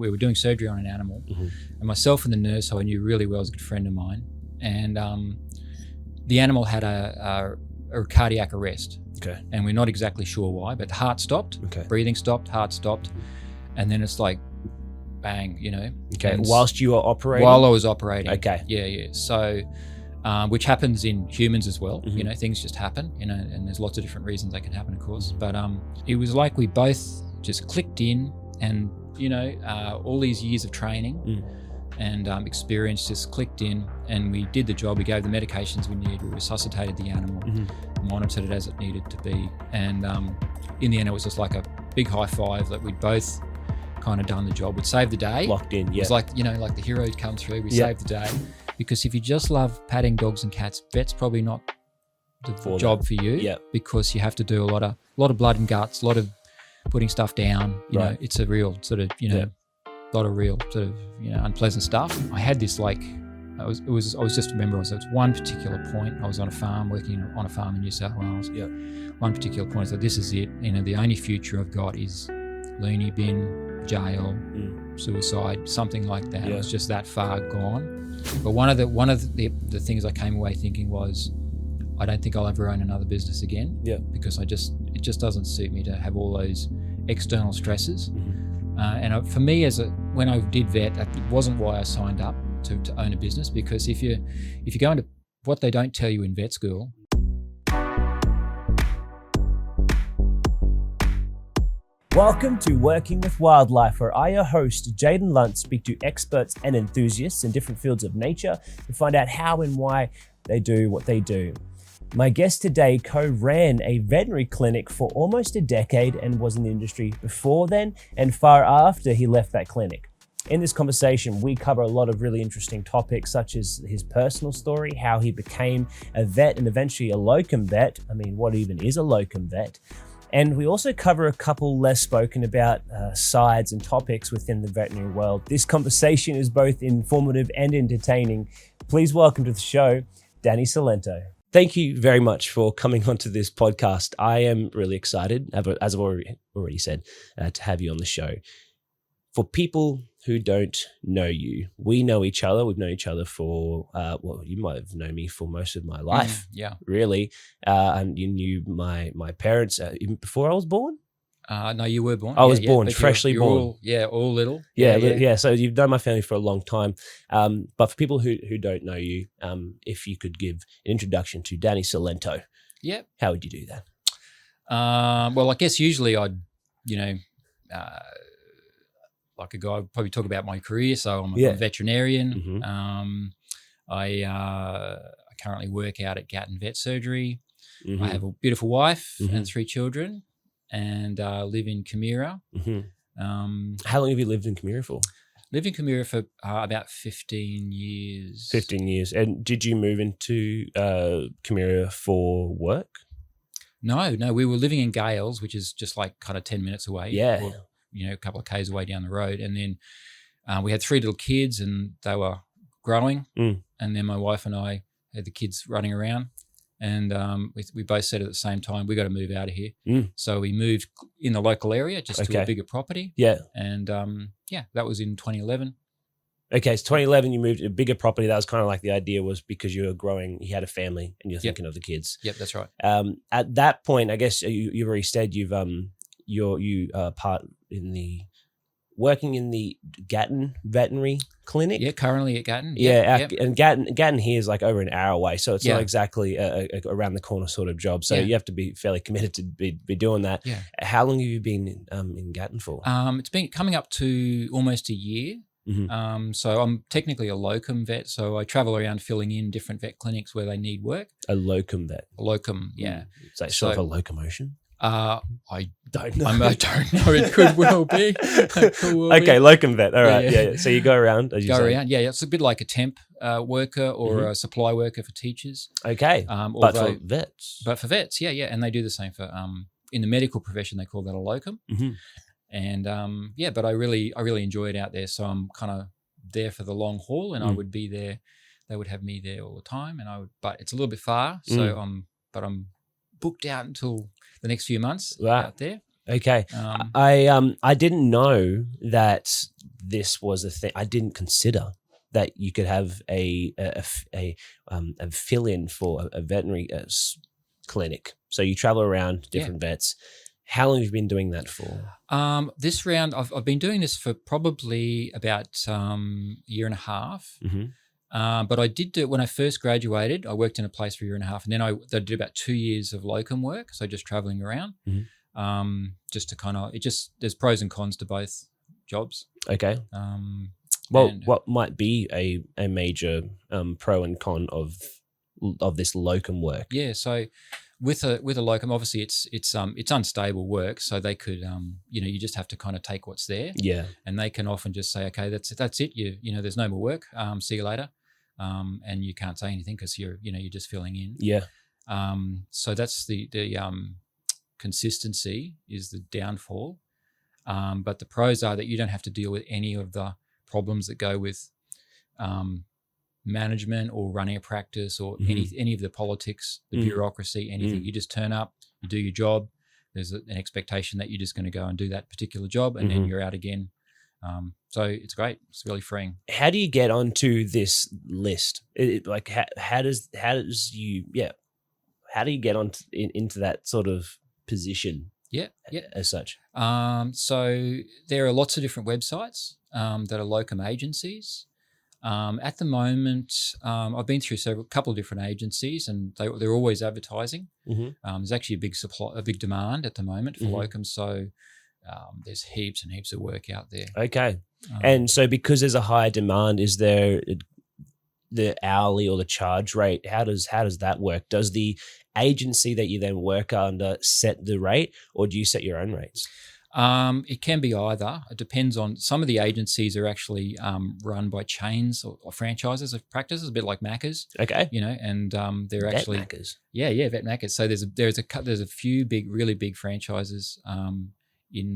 we were doing surgery on an animal, and myself and the nurse, who I knew really well, was a good friend of mine, and the animal had a cardiac arrest. Okay. And we're not exactly sure why, but the heart stopped, breathing stopped, heart stopped, and then it's like bang, Okay. And whilst you were operating? While I was operating. Okay. Yeah. So, which happens in humans as well. Things just happen, and there's lots of different reasons they can happen, of course. But it was like we both just clicked in, and all these years of training and experience just clicked in, and we did the job. We gave the medications we needed. We resuscitated the animal, monitored it as it needed to be, and in the end, it was just like a big high five that we'd both kind of done the job. We'd saved the day. Locked in, yeah. It was like, like the hero had come through. We saved the day. Because if you just love patting dogs and cats, vet's probably not the job for you. Yeah. Because you have to do a lot of blood and guts, a lot of putting stuff down. You know, it's a real sort of, lot of real sort of, unpleasant stuff. I had this I was just remember, it was one particular point. I was on a farm, working on a farm in New South Wales. Yeah. One particular point, I thought, this is it. The only future I've got is loony bin, jail, suicide, something like that. It was just that far gone. But one of the things I came away thinking was, I don't think I'll ever own another business again. Yeah. Because it just doesn't suit me to have all those external stresses. And for me, when I did vet, that wasn't why I signed up to own a business. Because if you go into what they don't tell you in vet school. Welcome to Working with Wildlife, where I, your host, Jaden Lunt, speak to experts and enthusiasts in different fields of nature to find out how and why they do what they do. My guest today co-ran a veterinary clinic for almost a decade and was in the industry before then and far after he left that clinic. In this conversation, we cover a lot of really interesting topics, such as his personal story, how he became a vet and eventually a locum vet. I mean, what even is a locum vet? And we also cover a couple less spoken about sides and topics within the veterinary world. This conversation is both informative and entertaining. Please welcome to the show, Danny Cilento. Thank you very much for coming onto this podcast. I am really excited, as I've already said, to have you on the show. For people who don't know you, we know each other. We've known each other for, you might have known me for most of my life. Really. And you knew my parents even before I was born? No, you were born. I was born, freshly born. All little. Yeah. So you've known my family for a long time. But for people who don't know you, if you could give an introduction to Danny Cilento, how would you do that? Well, I guess usually I'd, like a guy, I'd probably talk about my career. So I'm a veterinarian. I currently work out at Gatton Vet Surgery. I have a beautiful wife and 3 children, and live in Camira. How long have you lived in Camira for? Lived in Camira for about 15 years. 15 years. And did you move into Camira for work? No. We were living in Gales, which is just like kind of 10 minutes away. Yeah. Or, a couple of k's away down the road. And then we had 3 little kids, and they were growing. And then my wife and I had the kids running around. And we both said at the same time, we got to move out of here. So we moved in the local area just to a bigger property. Yeah. And that was in 2011. Okay, so 2011, you moved to a bigger property. That was kind of like the idea was because you were growing, you had a family, and you're thinking of the kids. Yep, that's right. At that point, I guess you've already said you part in the working in the Gatton Veterinary Clinic. Yeah, currently at Gatton. And Gatton here is like over an hour away, so it's not exactly a around the corner sort of job. So you have to be fairly committed to be doing that. Yeah. How long have you been in Gatton for? It's been coming up to almost a year. So I'm technically a locum vet, so I travel around filling in different vet clinics where they need work. A locum vet? A locum, yeah. Is that sort of a locomotion? I don't know. I don't know. It could well be. Locum vet. All right. Yeah. So you go around, as you say. Yeah. It's a bit like a temp worker or a supply worker for teachers. Okay. But for vets. But for vets, yeah. And they do the same for in the medical profession. They call that a locum. And but I really enjoy it out there. So I'm kind of there for the long haul, and I would be there. They would have me there all the time, but it's a little bit far. So I'm booked out until the next few months out there. Okay. I didn't know that this was a thing. I didn't consider that you could have a fill-in for a veterinary clinic. So you travel around different vets. How long have you been doing that for? This round, I've been doing this for probably about a year and a half. Mm-hmm. But I did do it when I first graduated. I worked in a place for a year and a half, and then I did about 2 years of locum work, so just traveling around. Mm-hmm. Just to kind of, there's pros and cons to both jobs. Okay. What might be a major pro and con of this locum work? Yeah, so with a locum, obviously it's unstable work, so they could you just have to kind of take what's there. Yeah. And they can often just say, okay, that's it. There's no more work. See you later. And you can't say anything because you're just filling in. Yeah. So that's the consistency is the downfall. But the pros are that you don't have to deal with any of the problems that go with management or running a practice or any of the politics, the bureaucracy, anything. You just turn up, you do your job. There's an expectation that you're just going to go and do that particular job, and then you're out again. So it's great. It's really freeing. How do you get onto this list? How do you get into that sort of position? Yeah. As such. So there are lots of different websites that are locum agencies. At the moment, I've been through a couple of different agencies, and they're always advertising. There's actually a big demand at the moment for locums, so there's heaps and heaps of work out there. Okay, and so because there's a higher demand, is there the hourly or the charge rate? How does that work? Does the agency that you then work under set the rate, or do you set your own rates? It can be either. It depends on, some of the agencies are actually run by chains or franchises of practices, a bit like Macca's. Okay. And they're actually Macca's. Yeah, Vet Macca's. So there's a few really big franchises in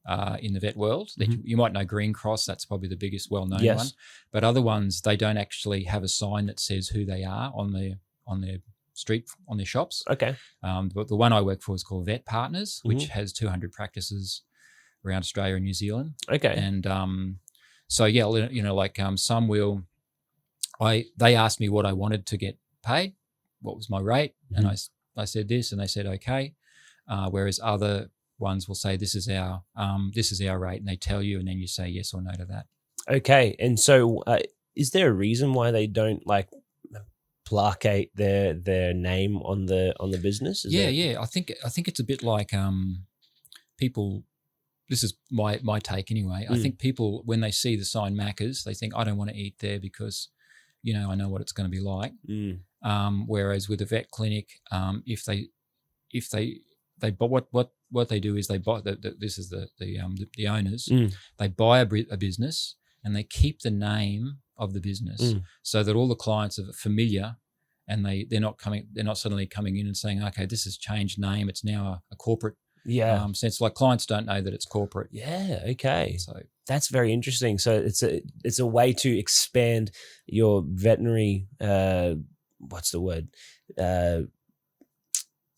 the vet world. That you might know Green Cross. That's probably the biggest, well-known one. But other ones, they don't actually have a sign that says who they are on their street, on their shops. Okay. But the one I work for is called Vet Partners, which has 200 practices around Australia and New Zealand. Okay. And so yeah, some will. They asked me what I wanted to get paid, what was my rate, and I said this, and they said okay. Whereas other ones will say this is our rate, and they tell you, and then you say yes or no to that. Okay. And so, is there a reason why they don't placate their name on the business? Yeah. I think it's a bit like people. This is my take anyway. I think people, when they see the sign Macca's, they think I don't want to eat there because, I know what it's going to be like. Whereas with a vet clinic, if they what they do is they buy this is the owners. They buy a business and they keep the name of the business so that all the clients are familiar, and they're not suddenly coming in and saying, okay, this has changed name, it's now a corporate sense. Like, clients don't know that it's corporate. Yeah. Okay. So that's very interesting. So it's a way to expand your veterinary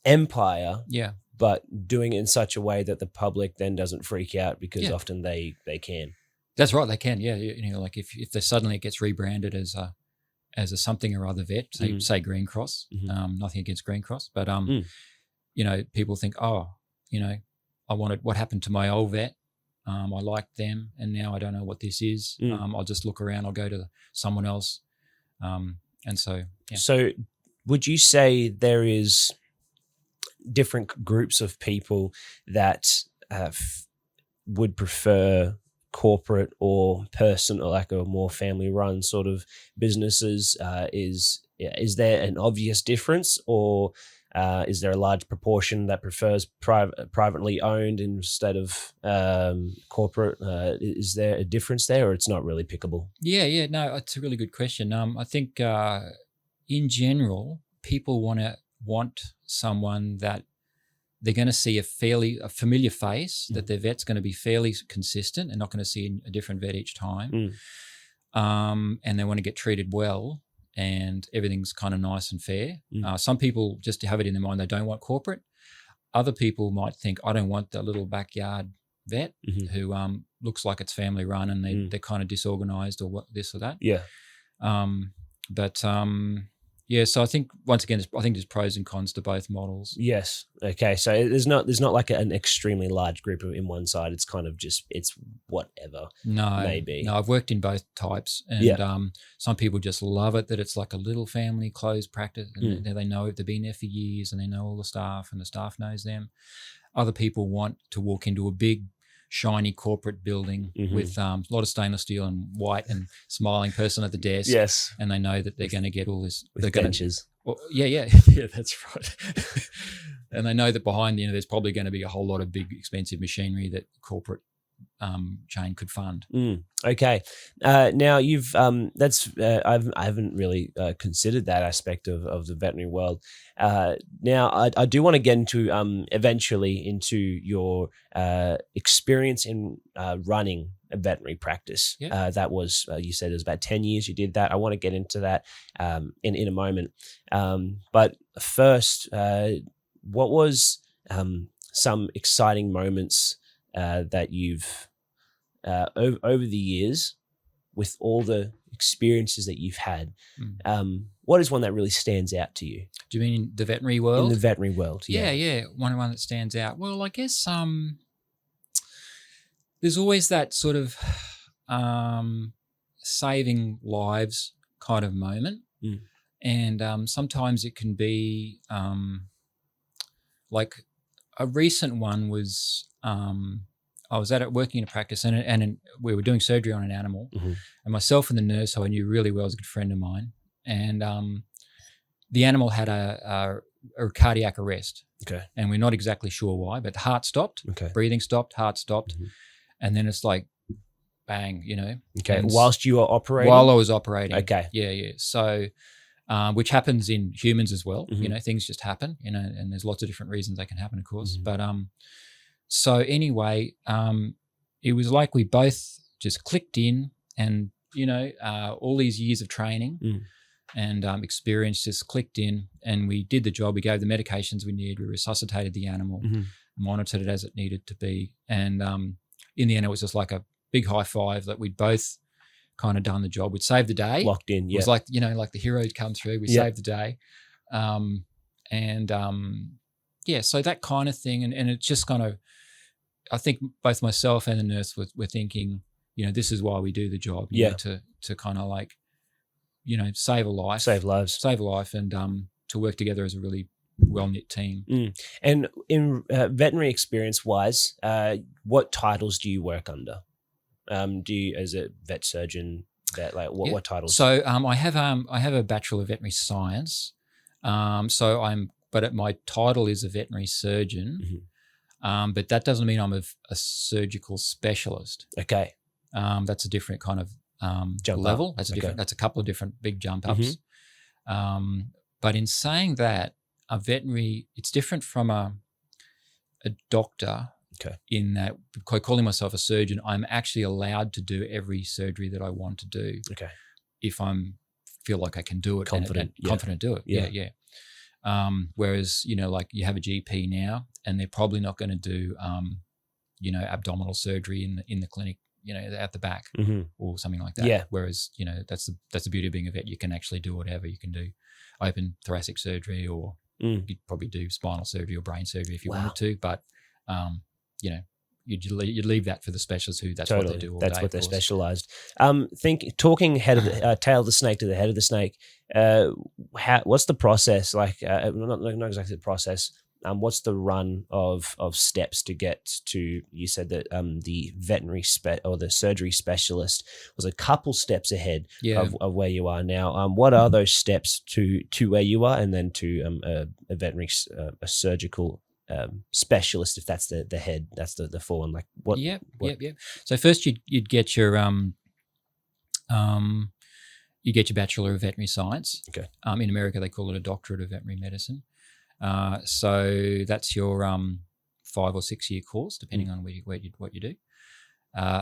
empire. Yeah. But doing it in such a way that the public then doesn't freak out, because often they can. That's right, they can. Yeah, like if they suddenly it gets rebranded as a something or other vet, say Green Cross. Nothing against Green Cross, but people think, I wanted, what happened to my old vet? I liked them, and now I don't know what this is. I'll just look around. I'll go to someone else, and so. Yeah. So, would you say there is different groups of people that would prefer corporate or personal, like a more family run sort of businesses? Is there an obvious difference, or is there a large proportion that prefers privately owned instead of corporate? Is there a difference there, or it's not really pickable? Yeah, no, it's a really good question. I think in general, people want someone that they're going to see a familiar face, that their vet's going to be fairly consistent and not going to see a different vet each time. And they want to get treated well, and everything's kind of nice and fair. Some people just have it in their mind they don't want corporate. other people might think, I don't want that little backyard vet who looks like it's family run and they're kind of disorganized or what, this or that. Yeah. So I think once again, I think there's pros and cons to both models. Yes. Okay. So there's not like an extremely large group in one side. It's kind of just, it's whatever. No, maybe. No, I've worked in both types, and some people just love it that it's like a little family closed practice, and they know it. They've been there for years, and they know all the staff, and the staff knows them. Other people want to walk into a big, shiny corporate building with a lot of stainless steel and white and smiling person at the desk. Yes. And they know that they're going to get all this. With benches. Yeah, that's right. And they know that behind, there's probably going to be a whole lot of big, expensive machinery that corporate chain could fund. Okay. Now you've I haven't really considered that aspect of the veterinary world. Now I do want to get into eventually into your experience in running a veterinary practice. That was you said it was about 10 years you did that. I want to get into that in a moment. But first, what was some exciting moments that you've over the years, with all the experiences that you've had, what is one that really stands out to you? Do you mean in the veterinary world? In the veterinary world, yeah. One that stands out. Well, I guess there's always that sort of saving lives kind of moment, and sometimes it can be like a recent one was. I was working in a practice and we were doing surgery on an animal, and myself and the nurse who I knew really well was a good friend of mine, and the animal had a cardiac arrest. Okay. And we're not exactly sure why, but the heart stopped, breathing stopped, heart stopped, and then it's like bang, Okay. And whilst you were operating? While I was operating. Okay. Yeah. So, which happens in humans as well. Things just happen, and there's lots of different reasons they can happen, of course. But so anyway, it was like we both just clicked in, and all these years of training and experience just clicked in, and we did the job. We gave the medications we needed. We resuscitated the animal, monitored it as it needed to be, and in the end, it was just like a big high five that we'd both kind of done the job. We'd saved the day. Locked in. Yeah. It was like like the heroes come through. We saved the day, so that kind of thing, and it's just kind of. I think both myself and the nurse were thinking, this is why we do the job. To kind of like, save a life. Save lives. Save a life, and to work together as a really well-knit team. And in veterinary experience-wise, what titles do you work under? Do you, as a vet surgeon, what titles? So I have a Bachelor of Veterinary Science. But my title is a veterinary surgeon. But that doesn't mean I'm a surgical specialist. Okay. That's a different kind of jump level. Up. That's a couple of different big jump ups. But in saying that, a veterinary, it's different from a doctor. Okay. In that, by calling myself a surgeon, I'm actually allowed to do every surgery that I want to do. Okay. If feel like I can do it, confident to do it. Yeah. Whereas, like you have a GP now, and they're probably not going to do, abdominal surgery in the clinic, at the back or something like that. Yeah. Whereas, that's the beauty of being a vet. You can actually do whatever. You can do open thoracic surgery, or you'd probably do spinal surgery or brain surgery if you wanted to. But, you'd leave that for the specialists who that's what they do all that's day. That's what they're specialized. Talking head of the tail of the snake to the head of the snake. What's the process like? Not exactly the process. What's the run of steps to get to? You said that the veterinary or the surgery specialist was a couple steps ahead of where you are now. What are those steps to where you are, and then to a veterinary a surgical specialist, if that's the head, that's the full one. Like what? Yeah. So first you'd get your Bachelor of Veterinary Science. Okay. In America they call it a Doctorate of Veterinary Medicine. So that's your 5 or 6 year course, depending on what you do.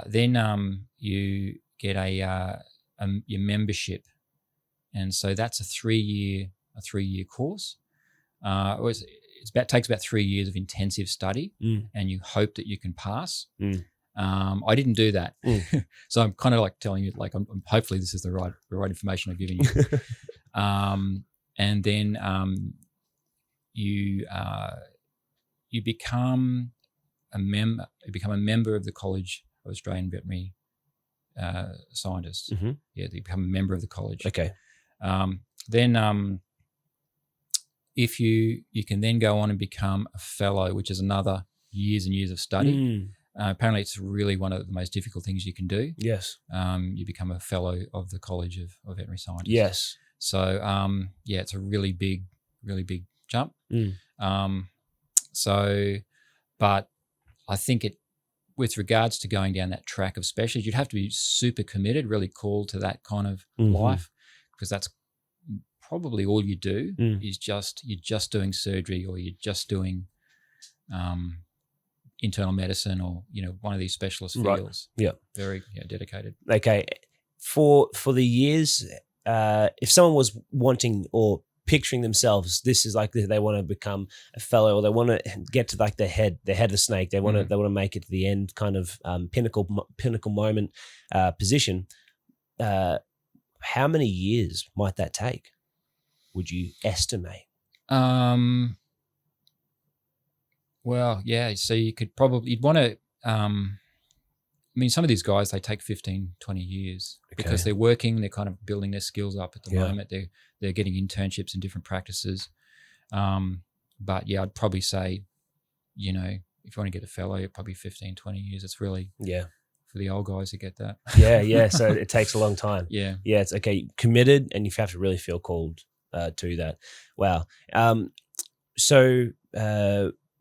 Then you get your membership, and so that's a 3 year course. takes about 3 years of intensive study, and you hope that you can pass. I didn't do that, so I'm kind of like telling you, like, I'm hopefully this is the right information I've given you. And then you become a member of the College of Australian Veterinary Scientists. Yeah, you become a member of the college. Okay. Then if you can then go on and become a fellow, which is another years and years of study. Apparently it's really one of the most difficult things you can do. Yes. You become a fellow of the College of Veterinary Scientists. Yes. So it's a really big jump. But I think with regards to going down that track of specialty, you'd have to be super committed, really called to that kind of life, because that's probably all you do is you're just doing surgery, or you're just doing internal medicine, or one of these specialist fields. Right. Yeah. Very dedicated. Okay. For the years, if someone was wanting or picturing themselves, this is like they want to become a fellow, or they want to get to like the head of the snake. They want to make it to the end, kind of pinnacle moment position. How many years might that take, would you estimate? Well, yeah. So you'd want to. Some of these guys, they take 15, 20 years because they're working. They're kind of building their skills up at the moment. They're getting internships in different practices. But yeah, I'd probably say, if you want to get a fellow, you're probably 15, 20 years. It's really for the old guys to get that. Yeah. So it takes a long time. Yeah. It's okay. Committed, and you have to really feel called to that. Wow. So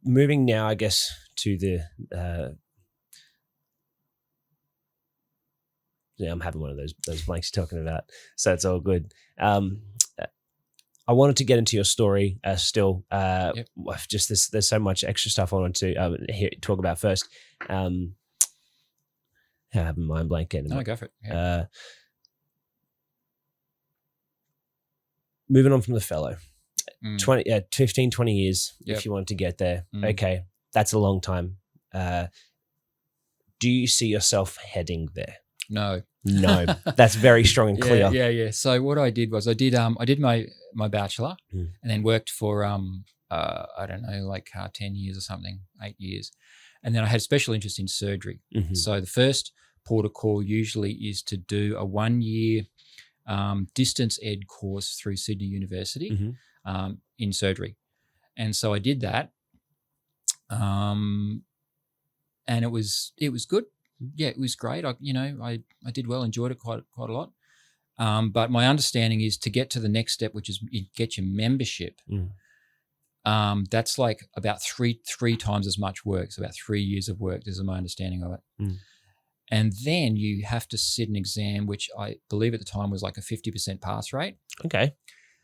moving now, I guess, to the. I'm having one of those blanks you're talking about, so it's all good. I wanted to get into your story still. Just there's so much extra stuff I wanted to talk about first. I have a mind blank anymore. No, go for it. Yeah. Moving on from the fellow, 15, 20 years, if you want to get there. Okay, that's a long time. Do you see yourself heading there? No, that's very strong and clear. Yeah. So what I did was I did my bachelor and then worked for I don't know, like 10 years or something, 8 years, and then I had a special interest in surgery. So the first port of call usually is to do a 1 year distance ed course through Sydney University in surgery, and so I did that, and it was good. Yeah, it was great. I did well, enjoyed it quite a lot. But my understanding is to get to the next step, which is get your membership. That's like about three times as much work. So about 3 years of work. This is my understanding of it. And then you have to sit an exam, which I believe at the time was like a 50% pass rate. Okay.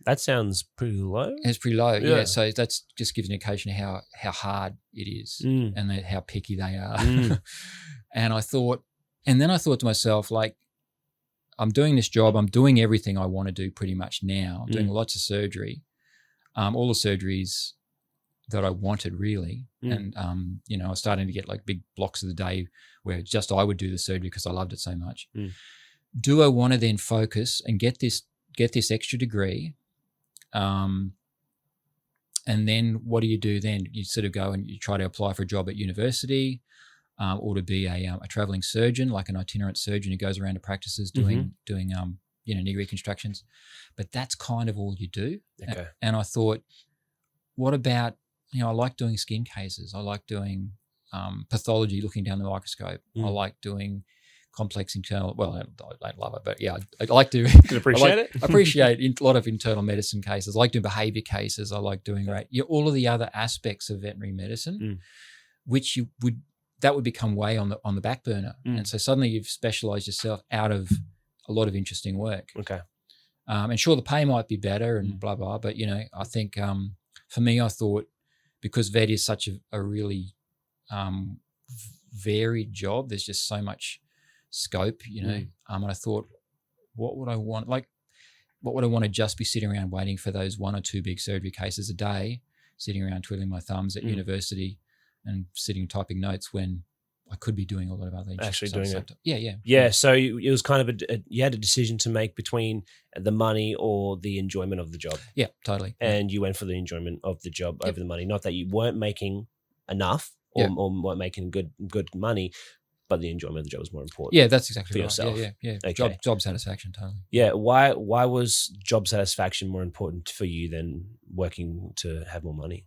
That sounds pretty low. It's pretty low, yeah. So that's just gives an indication of how hard it is and how picky they are. And I thought to myself, like, I'm doing this job. I'm doing everything I want to do pretty much now. I'm doing lots of surgery, all the surgeries that I wanted really. And, I was starting to get like big blocks of the day where just I would do the surgery because I loved it so much. Do I want to then focus and get this extra degree? And then what do you do then? You sort of go and you try to apply for a job at university, or to be a traveling surgeon, like an itinerant surgeon who goes around to practices doing knee reconstructions. But that's kind of all you do. Okay. And I thought, what about, I like doing skin cases. I like doing pathology, looking down the microscope. I like doing complex internal. Well, I don't love it, but yeah, I like to appreciate it. Appreciate a lot of internal medicine cases. I like doing behavior cases. I like doing all of the other aspects of veterinary medicine, which that would become way on the back burner. And so suddenly you've specialized yourself out of a lot of interesting work. Okay. And sure, the pay might be better and blah blah, but I think for me, I thought because vet is such a really varied job. There's just so much scope, and I thought, what would I want? Like, what would I want to just be sitting around waiting for those 1 or 2 big surgery cases a day? sitting around twiddling my thumbs at university and sitting typing notes when I could be doing a lot of other actually doing it. Yeah. So it was kind of you had a decision to make between the money or the enjoyment of the job. Yeah, totally. And you went for the enjoyment of the job over the money. Not that you weren't making enough or weren't making good money, but the enjoyment of the job was more important. Yeah, that's exactly for right. yourself. Yeah. Okay. Job satisfaction, totally. Yeah. Why was job satisfaction more important for you than working to have more money?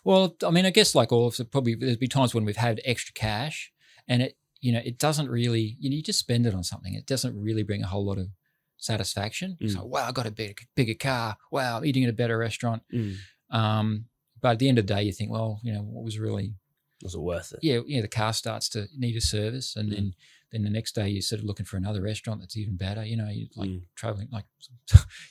Well, I mean, I guess like all of it, probably there's been times when we've had extra cash and it doesn't really, you just spend it on something. It doesn't really bring a whole lot of satisfaction. It's like, wow, I got a bigger car. Wow, I'm eating at a better restaurant. But at the end of the day, you think, well, what was really... Was it worth it? Yeah, the car starts to need a service, and then the next day you're sort of looking for another restaurant that's even better. You're like traveling, like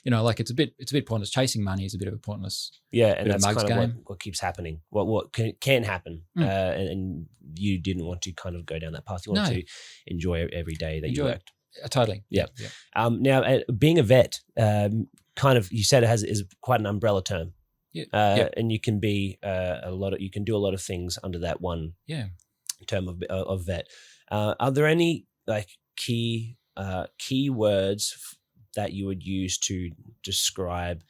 like it's a bit pointless. Chasing money is a bit of a pointless. Yeah, and that's kind of what keeps happening. What can happen, and you didn't want to kind of go down that path. You want to enjoy every day that you worked. Totally. Yeah. Now, being a vet, kind of, you said is quite an umbrella term. And you can be you can do a lot of things under that one term of vet. Are there any like key words that you would use to describe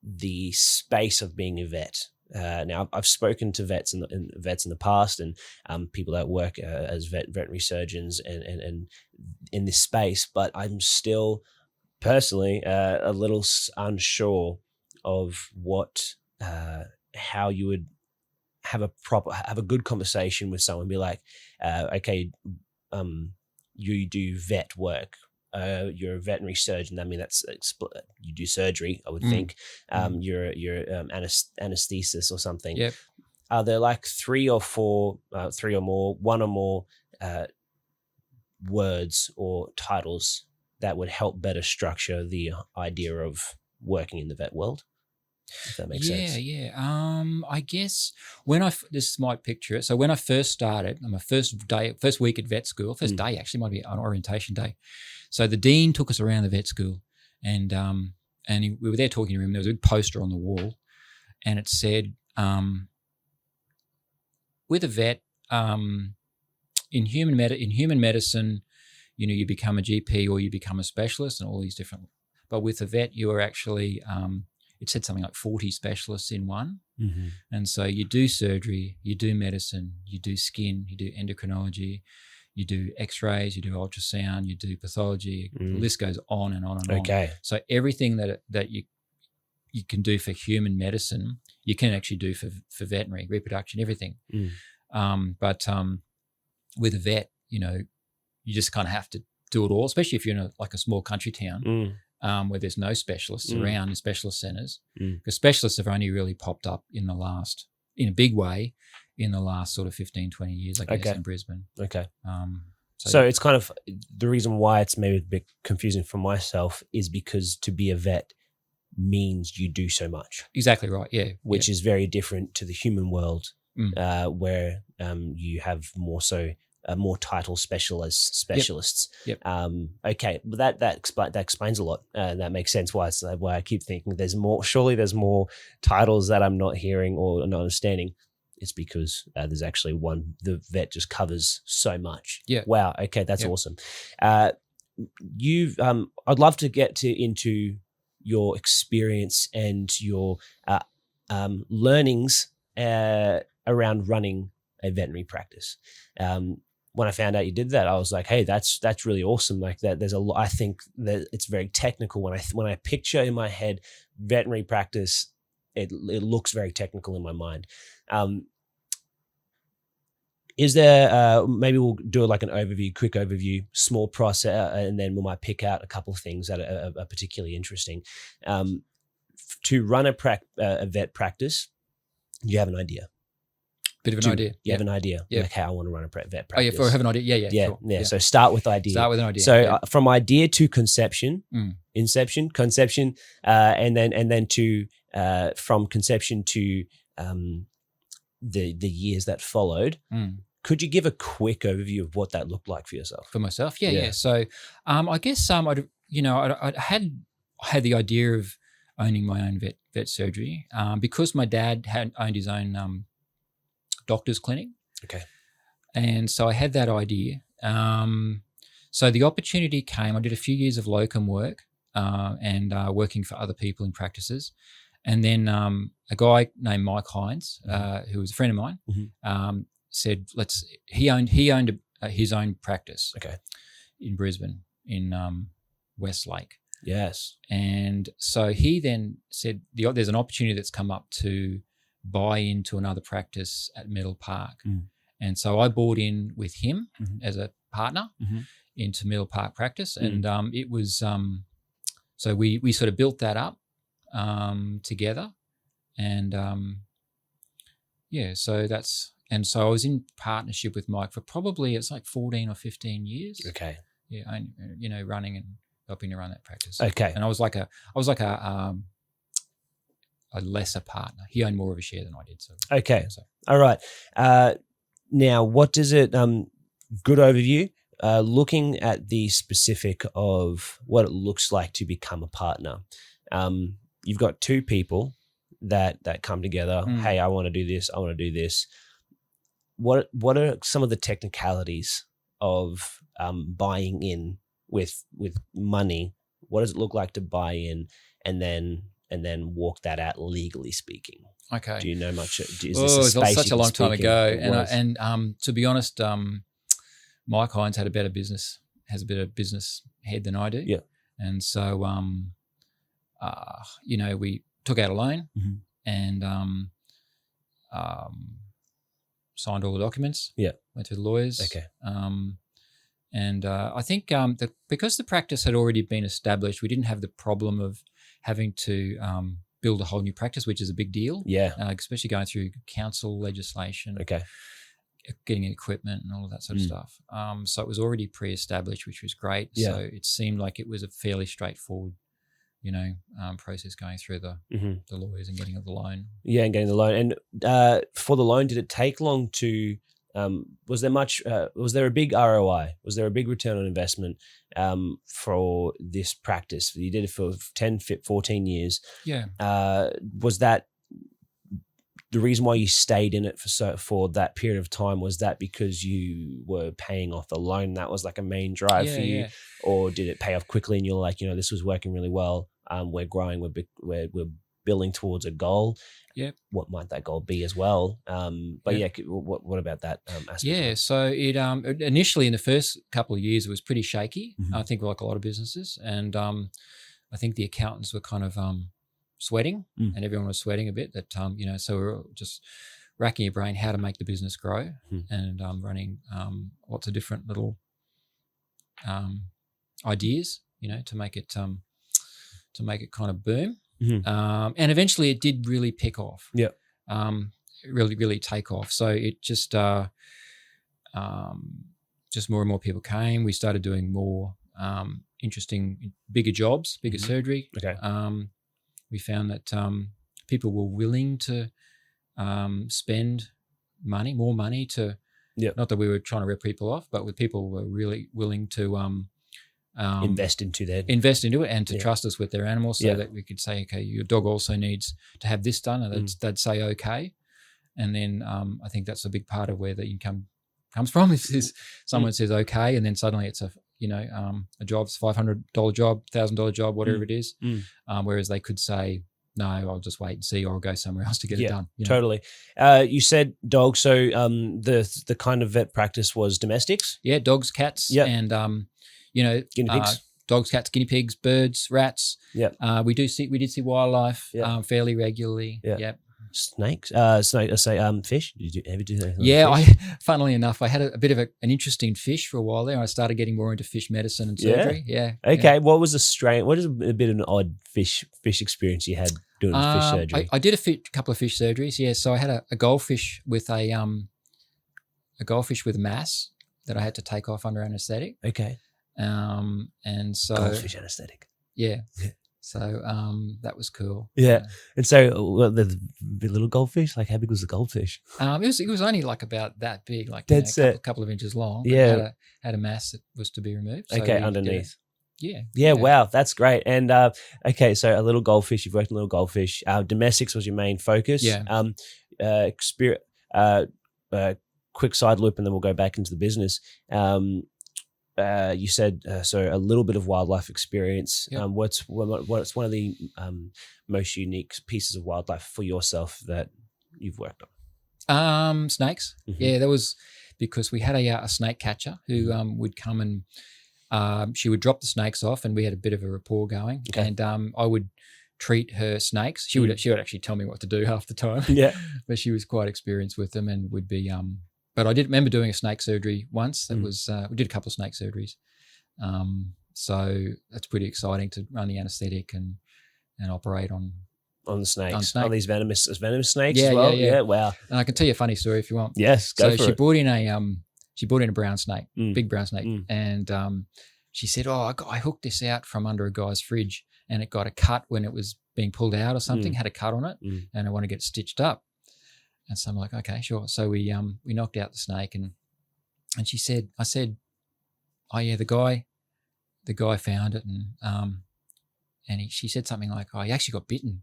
the space of being a vet? Now, I've spoken to vets in the past, and people that work as veterinary surgeons and in this space, but I'm still personally a little unsure of what how you would have a good conversation with someone. Be like, okay, you do vet work. You're a veterinary surgeon. I mean, you do surgery, I would think. You're anesthetist or something. Yep. Are there like three or more, one or more words or titles that would help better structure the idea of working in the vet world? If that makes sense. Yeah. I guess this might picture it. So when I first started, on my first week at vet school, first day actually, might be an orientation day. So the dean took us around the vet school, and we were there talking to him. There was a big poster on the wall, and it said, "With a vet, in human medicine, you become a GP or you become a specialist, and all these different. But with a vet, you are actually." It said something like 40 specialists in one. Mm-hmm. And so you do surgery, you do medicine, you do skin, you do endocrinology, you do x-rays, you do ultrasound, you do pathology. The list goes on and on and on. Okay. So everything that you can do for human medicine, you can actually do for veterinary, reproduction, everything. But with a vet, you just kind of have to do it all, especially if you're in a small country town. Where there's no specialists around in specialist centres, because specialists have only really popped up in a big way in the last sort of 15, 20 years, I guess, in Brisbane. Okay. So it's kind of the reason why it's maybe a bit confusing for myself is because to be a vet means you do so much. Exactly right, yeah. Which is very different to the human world where you have more title specialists. Yep. Okay, but that explains a lot. That makes sense why I keep thinking surely there's more titles that I'm not hearing or not understanding. It's because there's actually one. The vet just covers so much. Yeah. Wow. Okay, that's awesome. I'd love to get into your experience and your learnings around running a veterinary practice. When I found out you did that, I was like, hey, that's really awesome. Like that, there's a lot. I think that it's very technical. When I picture in my head veterinary practice, it looks very technical in my mind. Is there maybe we'll do like an quick overview, small process, and then we might pick out a couple of things that are particularly interesting. To run a vet practice, you have an idea. Bit of an idea. You have an idea, like how I want to run a vet practice. Oh, yeah, have an idea. Yeah. Sure. Yeah. So start with idea. Start with an idea. So from idea to conception, conception, and then to from conception to the years that followed. Could you give a quick overview of what that looked like for yourself? For myself, yeah. So I guess I had the idea of owning my own vet surgery because my dad had owned his own doctor's clinic. Okay. And so I had that idea. So the opportunity came. I did a few years of locum work and working for other people in practices. And then a guy named Mike Hines, who was a friend of mine, said, he owned his own practice in Brisbane in Westlake. Yes. And so he then said, there's an opportunity that's come up to buy into another practice at Middle Park. And so I bought in with him as a partner into Middle Park practice. And it was, so we sort of built that up together. And so I was in partnership with Mike for probably, it's like 14 or 15 years. Okay. Yeah. Running and helping to run that practice. Okay. And I was like a lesser partner. He owned more of a share than I did. So okay. All right. Now, what does it? Good overview. Looking at the specific of what it looks like to become a partner. You've got two people that come together. Hey, I want to do this. I want to do this. What are some of the technicalities of buying in with money? What does it look like to buy in and then walk that out legally speaking? Okay. Do you know much? Is it was such a long time ago. And to be honest, Mike Hines has a better business head than I do. Yeah. And so, we took out a loan and signed all the documents. Yeah. Went to the lawyers. Okay. I think because the practice had already been established, we didn't have the problem of having to build a whole new practice, which is a big deal. Yeah. Especially going through council legislation. Okay. Getting equipment and all of that sort of stuff. So it was already pre-established, which was great. Yeah. So it seemed like it was a fairly straightforward, process going through the lawyers and getting the loan. Yeah, and getting the loan. And for the loan, did it take long to? Was there a big ROI? Was there a big return on investment for this practice? You did it for 10, 14 years. Yeah. Was that the reason why you stayed in it for that period of time? Was that because you were paying off the loan? That was like a main drive for you, or did it pay off quickly and you're like, this was working really well. We're growing. We're building towards a goal. Yep. What might that goal be as well? What about that aspect? Yeah. So it initially in the first couple of years it was pretty shaky. I think like a lot of businesses, and I think the accountants were kind of sweating, and everyone was sweating a bit. That so we were just racking your brain how to make the business grow, and running lots of different little ideas, to make it kind of boom. And eventually it did really pick off. Yeah. Really, really take off. So it just more and more people came. We started doing more interesting, bigger jobs, bigger surgery. Okay. We found that people were willing to spend more money to, not that we were trying to rip people off, but people were really willing to invest into it and to trust us with their animals, so that we could say, okay, your dog also needs to have this done, and they'd say okay. And then I think that's a big part of where the income comes from. Is someone says okay, and then suddenly it's a job's $500 job, $1,000 job, whatever it is. Whereas they could say, no, I'll just wait and see, or I'll go somewhere else to get it done. Totally. You said dogs, so the kind of vet practice was domestics? Yeah, dogs, cats, and guinea pigs. Dogs, cats, guinea pigs, birds, rats. Yeah. We did see wildlife fairly regularly. Yeah. Yep. Snakes. Fish. Did you ever do that? Yeah, funnily enough, I had a bit of an interesting fish for a while there. I started getting more into fish medicine and surgery. Yeah. Okay. Yeah. What was the strain? What is a bit of an odd fish experience you had doing fish surgery? I did a couple of fish surgeries. Yeah. So I had a goldfish with a goldfish with mass that I had to take off under anaesthetic. Okay. And so goldfish anaesthetic. Yeah. So that was cool. Yeah. And so the little goldfish, like how big was the goldfish? It was only like about that big, like a couple of inches long. Yeah. Had a mass that was to be removed. So okay, underneath. Yeah, wow, that's great. And okay, so a little goldfish, you've worked in little goldfish. Domestics was your main focus. Yeah. Quick side loop, and then we'll go back into the business. You said so a little bit of wildlife experience. Yep. What's one of the most unique pieces of wildlife for yourself that you've worked on? Snakes. Mm-hmm. Yeah, that was because we had a snake catcher who would come and she would drop the snakes off, and we had a bit of a rapport going. Okay. And I would treat her snakes. She would actually tell me what to do half the time. Yeah, but she was quite experienced with them, and would be. But I did remember doing a snake surgery once. That was we did a couple of snake surgeries. So that's pretty exciting to run the anaesthetic and operate on the snakes, on these venomous snakes as well. Yeah. Wow. And I can tell you a funny story if you want. Yes, go for it. So she brought in a brown snake, big brown snake, and she said, "Oh, I hooked this out from under a guy's fridge, and it got a cut when it was being pulled out or something. Had a cut on it, and I want to get it stitched up." And so I'm like, "Okay, sure." So we knocked out the snake, and she said, "I said, oh yeah, the guy found it, and she said something like, oh, he actually got bitten."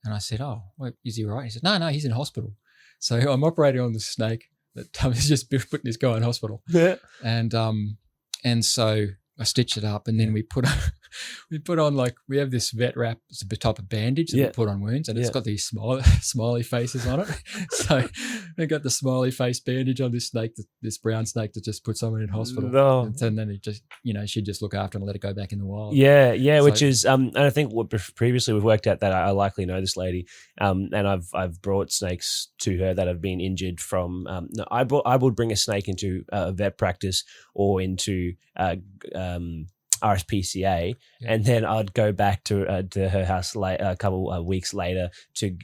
And I said, "Oh, well, is he right?" He said, No, he's in hospital." So I'm operating on the snake that is just putting this guy in hospital. Yeah. And so I stitched it up, and then we put on like, we have this vet wrap, it's a type of bandage that we put on wounds, and it's got these smiley faces on it. So we got the smiley face bandage on this snake, this brown snake that just put someone in hospital. No. And then it just, she'd just look after and let it go back in the wild. Yeah, so, which is, and I think previously we've worked out that I likely know this lady, and I've brought snakes to her that have been injured from. I would bring a snake into a vet practice or into RSPCA, and then I'd go back to her house a couple of weeks later to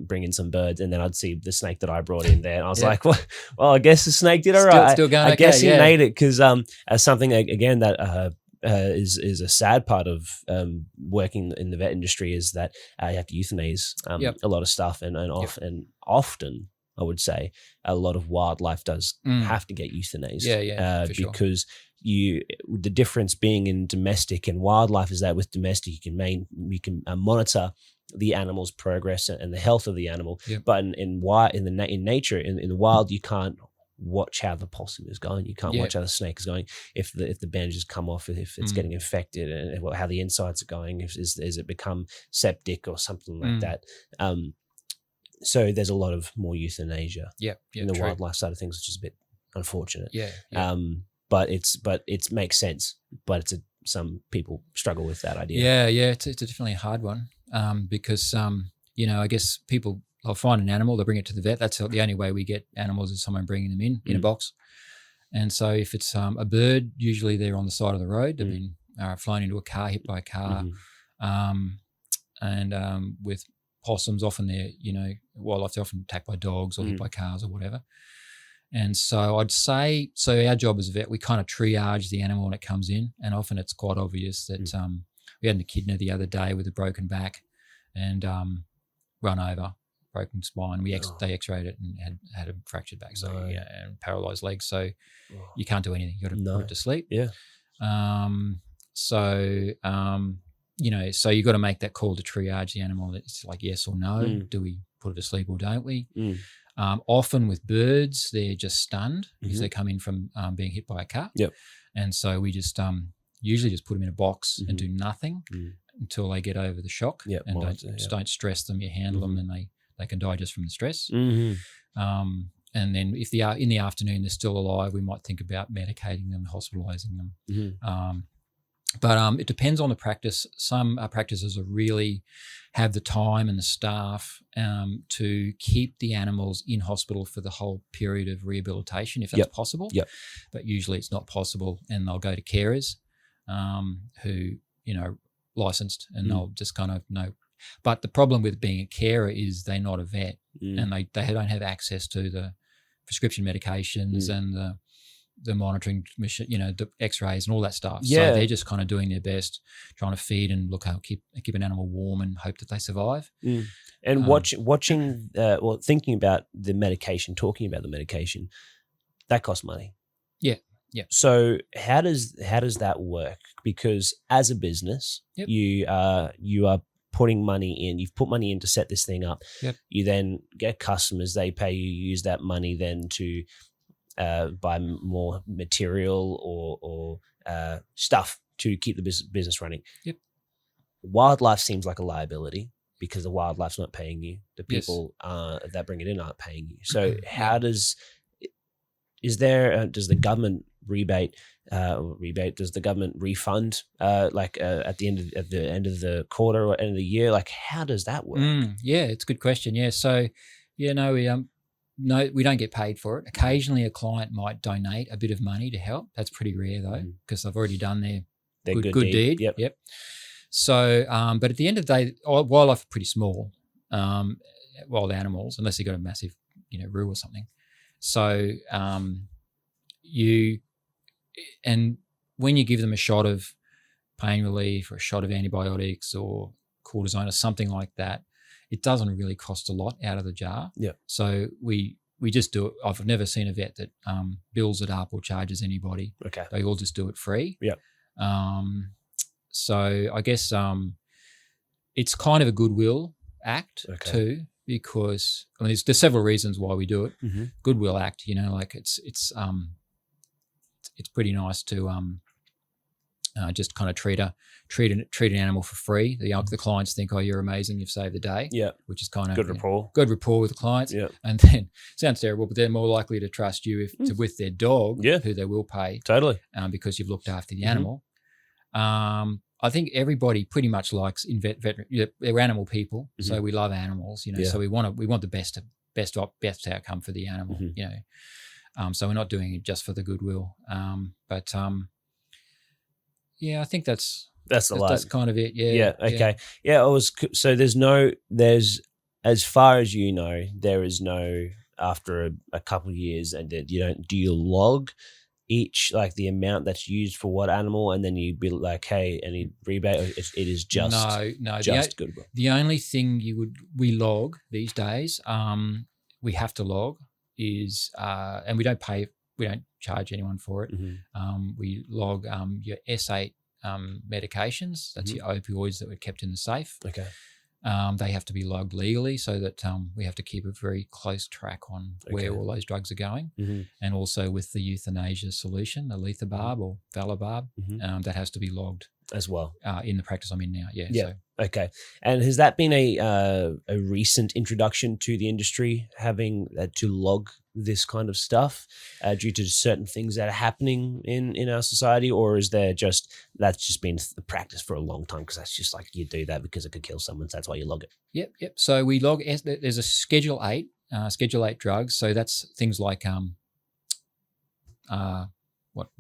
bring in some birds, and then I'd see the snake that I brought in there, and I was like, well, I guess the snake did all right. Still going I guess he made it, because something again that is a sad part of working in the vet industry is that you have to euthanize a lot of stuff, and often I would say a lot of wildlife does have to get euthanized. Because the difference being in domestic and wildlife is that with domestic you can monitor the animal's progress and the health of the animal, but in nature in the wild you can't watch how the possum is going, you can't watch how the snake is going, if the bandages come off, if it's getting infected, and how the insides are going, is it become septic or something like that. So there's a lot of more euthanasia in the wildlife side of things, which is a bit unfortunate. But it makes sense. But some people struggle with that idea. It's definitely a hard one, because I guess they'll find an animal, they'll bring it to the vet. That's the only way we get animals, is someone bringing them in a box. And so if it's a bird, usually they're on the side of the road. They've been flown into a car, hit by a car, and with possums, often they're, wildlife, they're often attacked by dogs or hit by cars or whatever. And so I'd say, our job as a vet, we kind of triage the animal when it comes in, and often it's quite obvious that we had an echidna the other day with a broken back and run over, broken spine. They x-rayed it and had a fractured back, and paralysed legs. So you can't do anything. You got to put it to sleep. Yeah. So you got to make that call to triage the animal. It's like yes or no. Do we put it to sleep or don't we? Often with birds, they're just stunned because they come in from being hit by a car. Yep. And so we just usually just put them in a box and do nothing until they get over the shock. Yep. And don't stress them. You handle them, and they can die just from the stress. And then if they are in the afternoon, they're still alive, we might think about medicating them, hospitalising them. But it depends on the practice. Some practices really have the time and the staff to keep the animals in hospital for the whole period of rehabilitation, if that's possible. Yep. But usually it's not possible, and they'll go to carers who, licensed, and they'll just kind of know. But the problem with being a carer is they're not a vet, and they don't have access to the prescription medications and the monitoring machine, the x-rays and all that stuff. So they're just kind of doing their best, trying to feed and keep an animal warm and hope that they survive. And thinking about the medication, talking about the medication, that costs money. Yep. So how does that work? Because as a business, Yep. you are putting money in. You've put money in to set this thing up. Yep. You then get customers. They pay you. You use that money then to buy more material or stuff to keep the business running. Yep. Wildlife seems like a liability because the wildlife's not paying you. The people that bring it in aren't paying you. So how does the government rebate? Does the government refund at the end of the quarter or end of the year? Like, how does that work? Yeah, it's a good question. Yeah, so we don't get paid for it. Occasionally, a client might donate a bit of money to help. That's pretty rare though, because they've already done their good deed. Yep. So, but at the end of the day, wildlife are pretty small, wild animals, unless you've got a massive, roo or something. So, and when you give them a shot of pain relief or a shot of antibiotics or cortisone or something like that, it doesn't really cost a lot out of the jar. Yeah. So we just do it. I've never seen a vet that bills it up or charges anybody. Okay. They all just do it free. Yeah. So I guess it's kind of a goodwill act too, because there's several reasons why we do it. Mm-hmm. Goodwill act, it's pretty nice to just kind of treat an animal for free. The clients think, oh, you're amazing, you've saved the day. Yeah, which is kind of good rapport. Good rapport with the clients. Yeah, and then sounds terrible, but they're more likely to trust you with their dog, who they will pay totally because you've looked after the animal. I think everybody pretty much likes they're animal people, so we love animals, So we want the best outcome for the animal, so we're not doing it just for the goodwill, but I think that's kind of it. Yeah. Okay. Yeah. There's as far as you know, there is no after a couple of years, and do you log each, like, the amount that's used for what animal, and then you'd be like, hey, any rebate? Or it is just just goodwill. The only thing we log these days, we have to log is, and we don't charge anyone for it. We log your S8 medications. That's your opioids that were kept in the safe. Okay. They have to be logged legally, so that we have to keep a very close track on where all those drugs are going. And also with the euthanasia solution, the Lethabarb or Valabarb, that has to be logged as well in the practice I'm in now. Yeah. So. Okay. And has that been a recent introduction to the industry, having to log this kind of stuff due to certain things that are happening in our society, or is that's just been the practice for a long time? Because that's just like, you do that because it could kill someone, so that's why you log it. Yep. So we log. There's a Schedule 8 drugs. So that's things like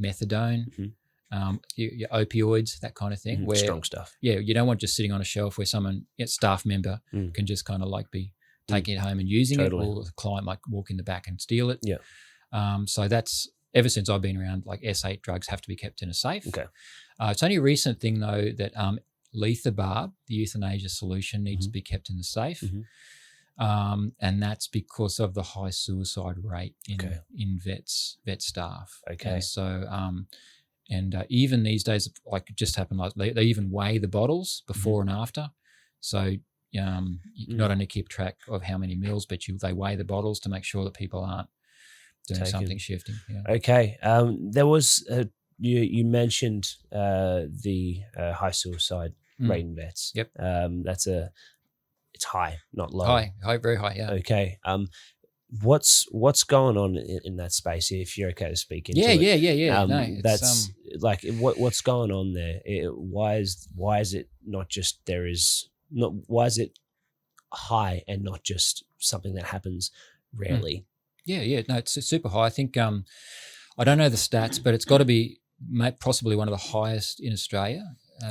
methadone. Your opioids, that kind of thing. Where, strong stuff. Yeah, you don't want just sitting on a shelf where someone, staff member, can just kind of be taking it home and using it, or the client might walk in the back and steal it. Yeah. So that's, ever since I've been around, like, S8 drugs have to be kept in a safe. Okay. It's only a recent thing though that Lethabarb, the euthanasia solution, needs to be kept in the safe. And that's because of the high suicide rate in vet staff. Okay. And so even these days, like it just happened, they even weigh the bottles before and after. So you not only keep track of how many mils, but they weigh the bottles to make sure that people aren't doing something shifting. Yeah. Okay. There was you mentioned the high suicide rate in vets. Yep. It's high, not low. High, very high. Yeah. Okay. What's going on in that space? If you're okay to speak into it. Yeah. No, that's like what's going on there. Why is it not just why is it high and not just something that happens rarely? Yeah. No, it's super high. I think I don't know the stats, but it's got to be possibly one of the highest in Australia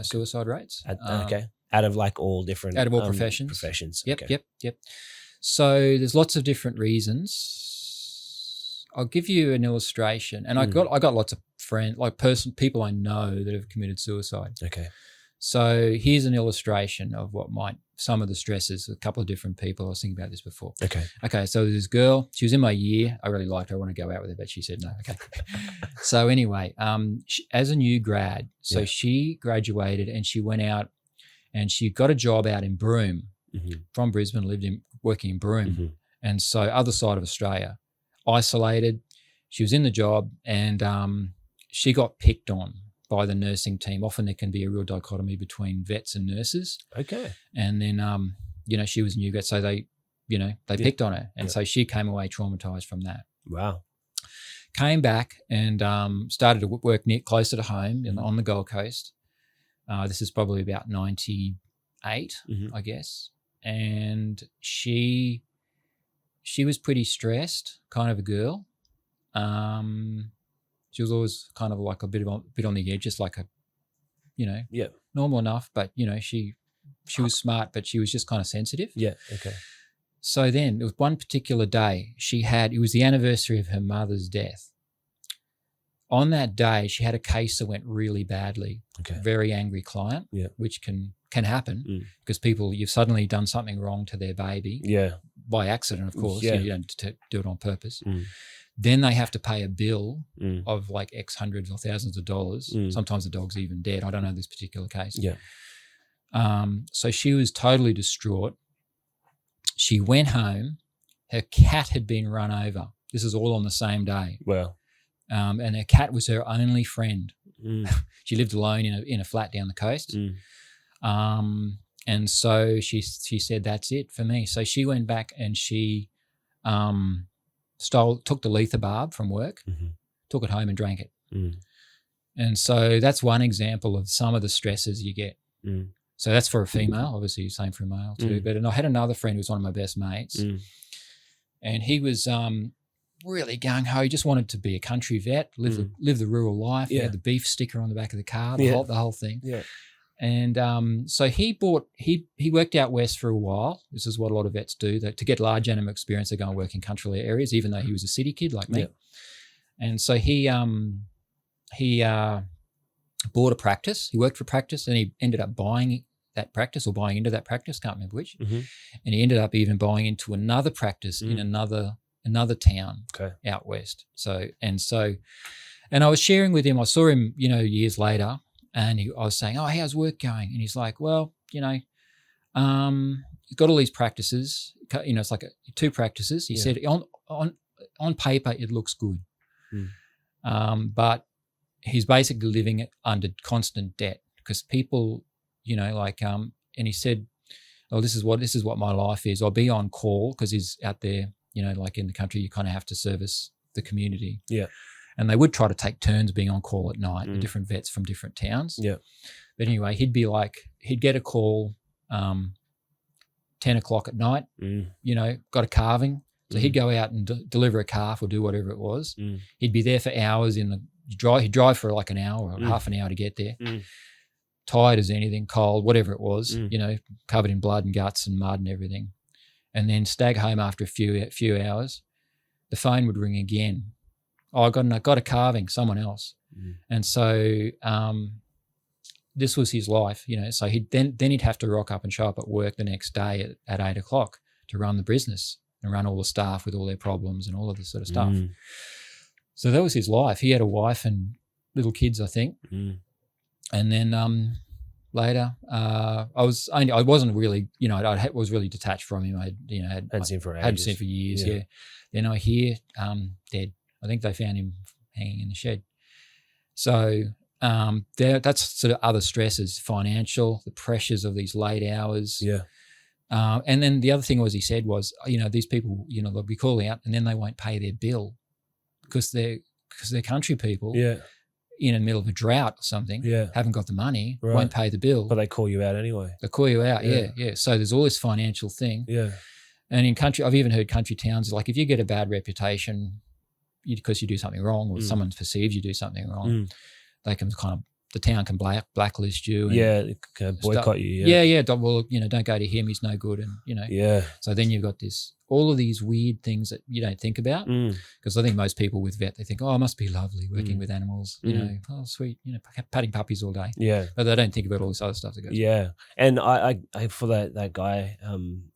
suicide rates. Okay. Out of like all different professions. Yep. Okay. Yep. So there's lots of different reasons. I'll give you an illustration, and I got lots of friends, people I know that have committed suicide. Okay. So here's an illustration of what might some of the stresses, a couple of different people. I was thinking about this before. Okay. So this girl, she was in my year. I really liked her. I want to go out with her, but she said no. Okay. So anyway, as a new grad, she graduated and she went out and she got a job out in Broome from Brisbane, working in Broome. And so other side of Australia, isolated. She was in the job and she got picked on by the nursing team. Often there can be a real dichotomy between vets and nurses. Okay. And then, she was a new grad, so they picked on her. And so she came away traumatized from that. Wow. Came back and started to work closer to home on the Gold Coast. This is probably about 98, I guess. And she was pretty stressed, kind of a girl. She was always kind of like a bit on the edge, just like normal enough. But she was smart, but she was just kind of sensitive. Yeah. Okay. So then there was one particular day it was the anniversary of her mother's death. On that day, she had a case that went really badly. Okay. Very angry client, which can happen because you've suddenly done something wrong to their baby. Yeah. By accident, of course. Yeah. You don't do it on purpose. Then they have to pay a bill of like X hundreds or thousands of dollars. Sometimes the dog's even dead. I don't know this particular case. Yeah. So she was totally distraught. She went home. Her cat had been run over. This is all on the same day. Wow. And her cat was her only friend. She lived alone in a flat down the coast. And so she said, that's it for me. So she went back and she took the lethabarb from work, took it home and drank it. And so that's one example of some of the stresses you get. So that's for a female, obviously same for a male too. But I had another friend who was one of my best mates and he was really gung-ho. He just wanted to be a country vet, live the rural life. He had the beef sticker on the back of the car, the whole thing. Yeah. And so he worked out west for a while. This is what a lot of vets do. To get large animal experience, they go and work in country areas, even though he was a city kid like me. Yeah. And so he bought a practice. He worked for practice and he ended up buying that practice or buying into that practice, can't remember which. And he ended up even buying into another practice in another town out west. And I was sharing with him, I saw him, years later. And I was saying, how's work going? And he's like, well, you've got all these practices. It's like two practices. He said, on paper, it looks good. But he's basically living under constant debt because people, and he said, this is what my life is. I'll be on call because he's out there, like in the country, you kind of have to service the community. Yeah. And they would try to take turns being on call at night, the different vets from different towns. Yeah. But anyway, he'd get a call 10 o'clock at night, got a calving. So he'd go out and deliver a calf or do whatever it was. He'd be there for hours he'd drive for like an hour or half an hour to get there. Tired as anything, cold, whatever it was, covered in blood and guts and mud and everything. And then stag home after a few hours. The phone would ring again. I got a calving, someone else. And so this was his life, so then he'd have to rock up and show up at work the next day at 8 o'clock to run the business and run all the staff with all their problems and all of this sort of stuff. So that was his life. He had a wife and little kids, I think. And then later, I wasn't really, I was really detached from him. Hadn't seen for years. Yeah. Then I hear dead. I think they found him hanging in the shed. So that's sort of other stresses, financial, the pressures of these late hours. Yeah. And then the other thing he said was, these people, they'll be calling out and then they won't pay their bill because they're country people. Yeah. In the middle of a drought or something, haven't got the money, won't pay the bill. But they call you out anyway. They call you out, yeah. So there's all this financial thing. Yeah. And in country, I've even heard country towns, like if you get a bad reputation because you do something wrong or someone perceives you do something wrong, they can the town can blacklist you. And it can boycott you. Yeah. Well, don't go to him, he's no good. And, so then you've got this all of these weird things that you don't think about. Because I think most people with vet, they think, oh, it must be lovely working with animals, you know, oh, sweet, you know, patting puppies all day. Yeah. But they don't think about all this other stuff that goes on. Yeah. And I for that guy,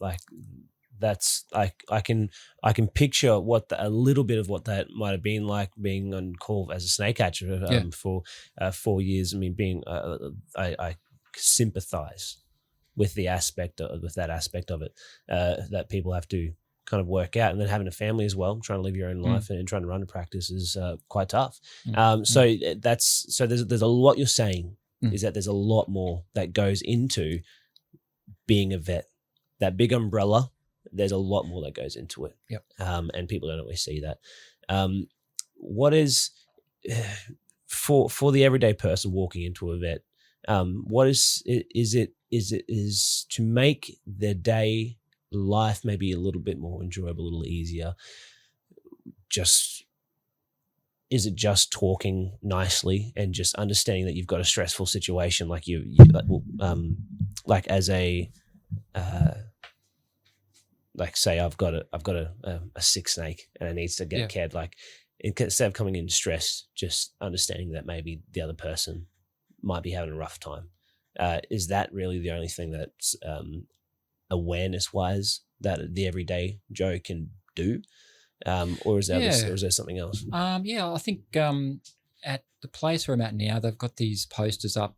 like that's I can picture a little bit of what that might have been like being on call as a snake catcher for 4 years. I mean, being I sympathize with that aspect of it that people have to kind of work out, and then having a family as well, trying to live your own life and trying to run a practice is quite tough. So there's a lot you're saying is that there's a lot more that goes into being a vet. That big umbrella, there's a lot more that goes into it. Yep. And people don't always see that. What is for the everyday person walking into a vet? What is to make their day life maybe a little bit more enjoyable, a little easier? Is it just talking nicely and just understanding that you've got a stressful situation, like you like as a like say I've got a sick snake and it needs to get cared. Like instead of coming in stressed, just understanding that maybe the other person might be having a rough time. Is that really the only thing that's awareness wise that the everyday Joe can do? Or is there something else? I think at the place where I'm at now, they've got these posters up,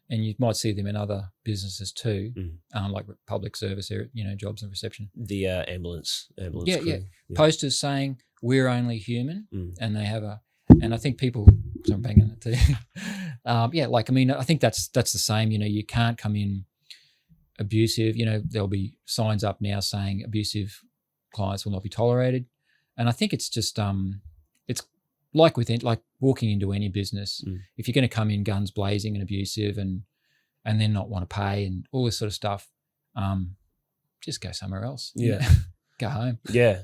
and you might see them in other businesses too, like public service, jobs and reception. The ambulance crew. Yeah. Posters saying we're only human, and they have and I think people. So I'm banging it too. I think that's the same. You can't come in abusive. There'll be signs up now saying abusive clients will not be tolerated. And I think it's just it's like walking into any business. If you're going to come in guns blazing and abusive and then not want to pay and all this sort of stuff, just go somewhere else. Yeah. Go home. Yeah.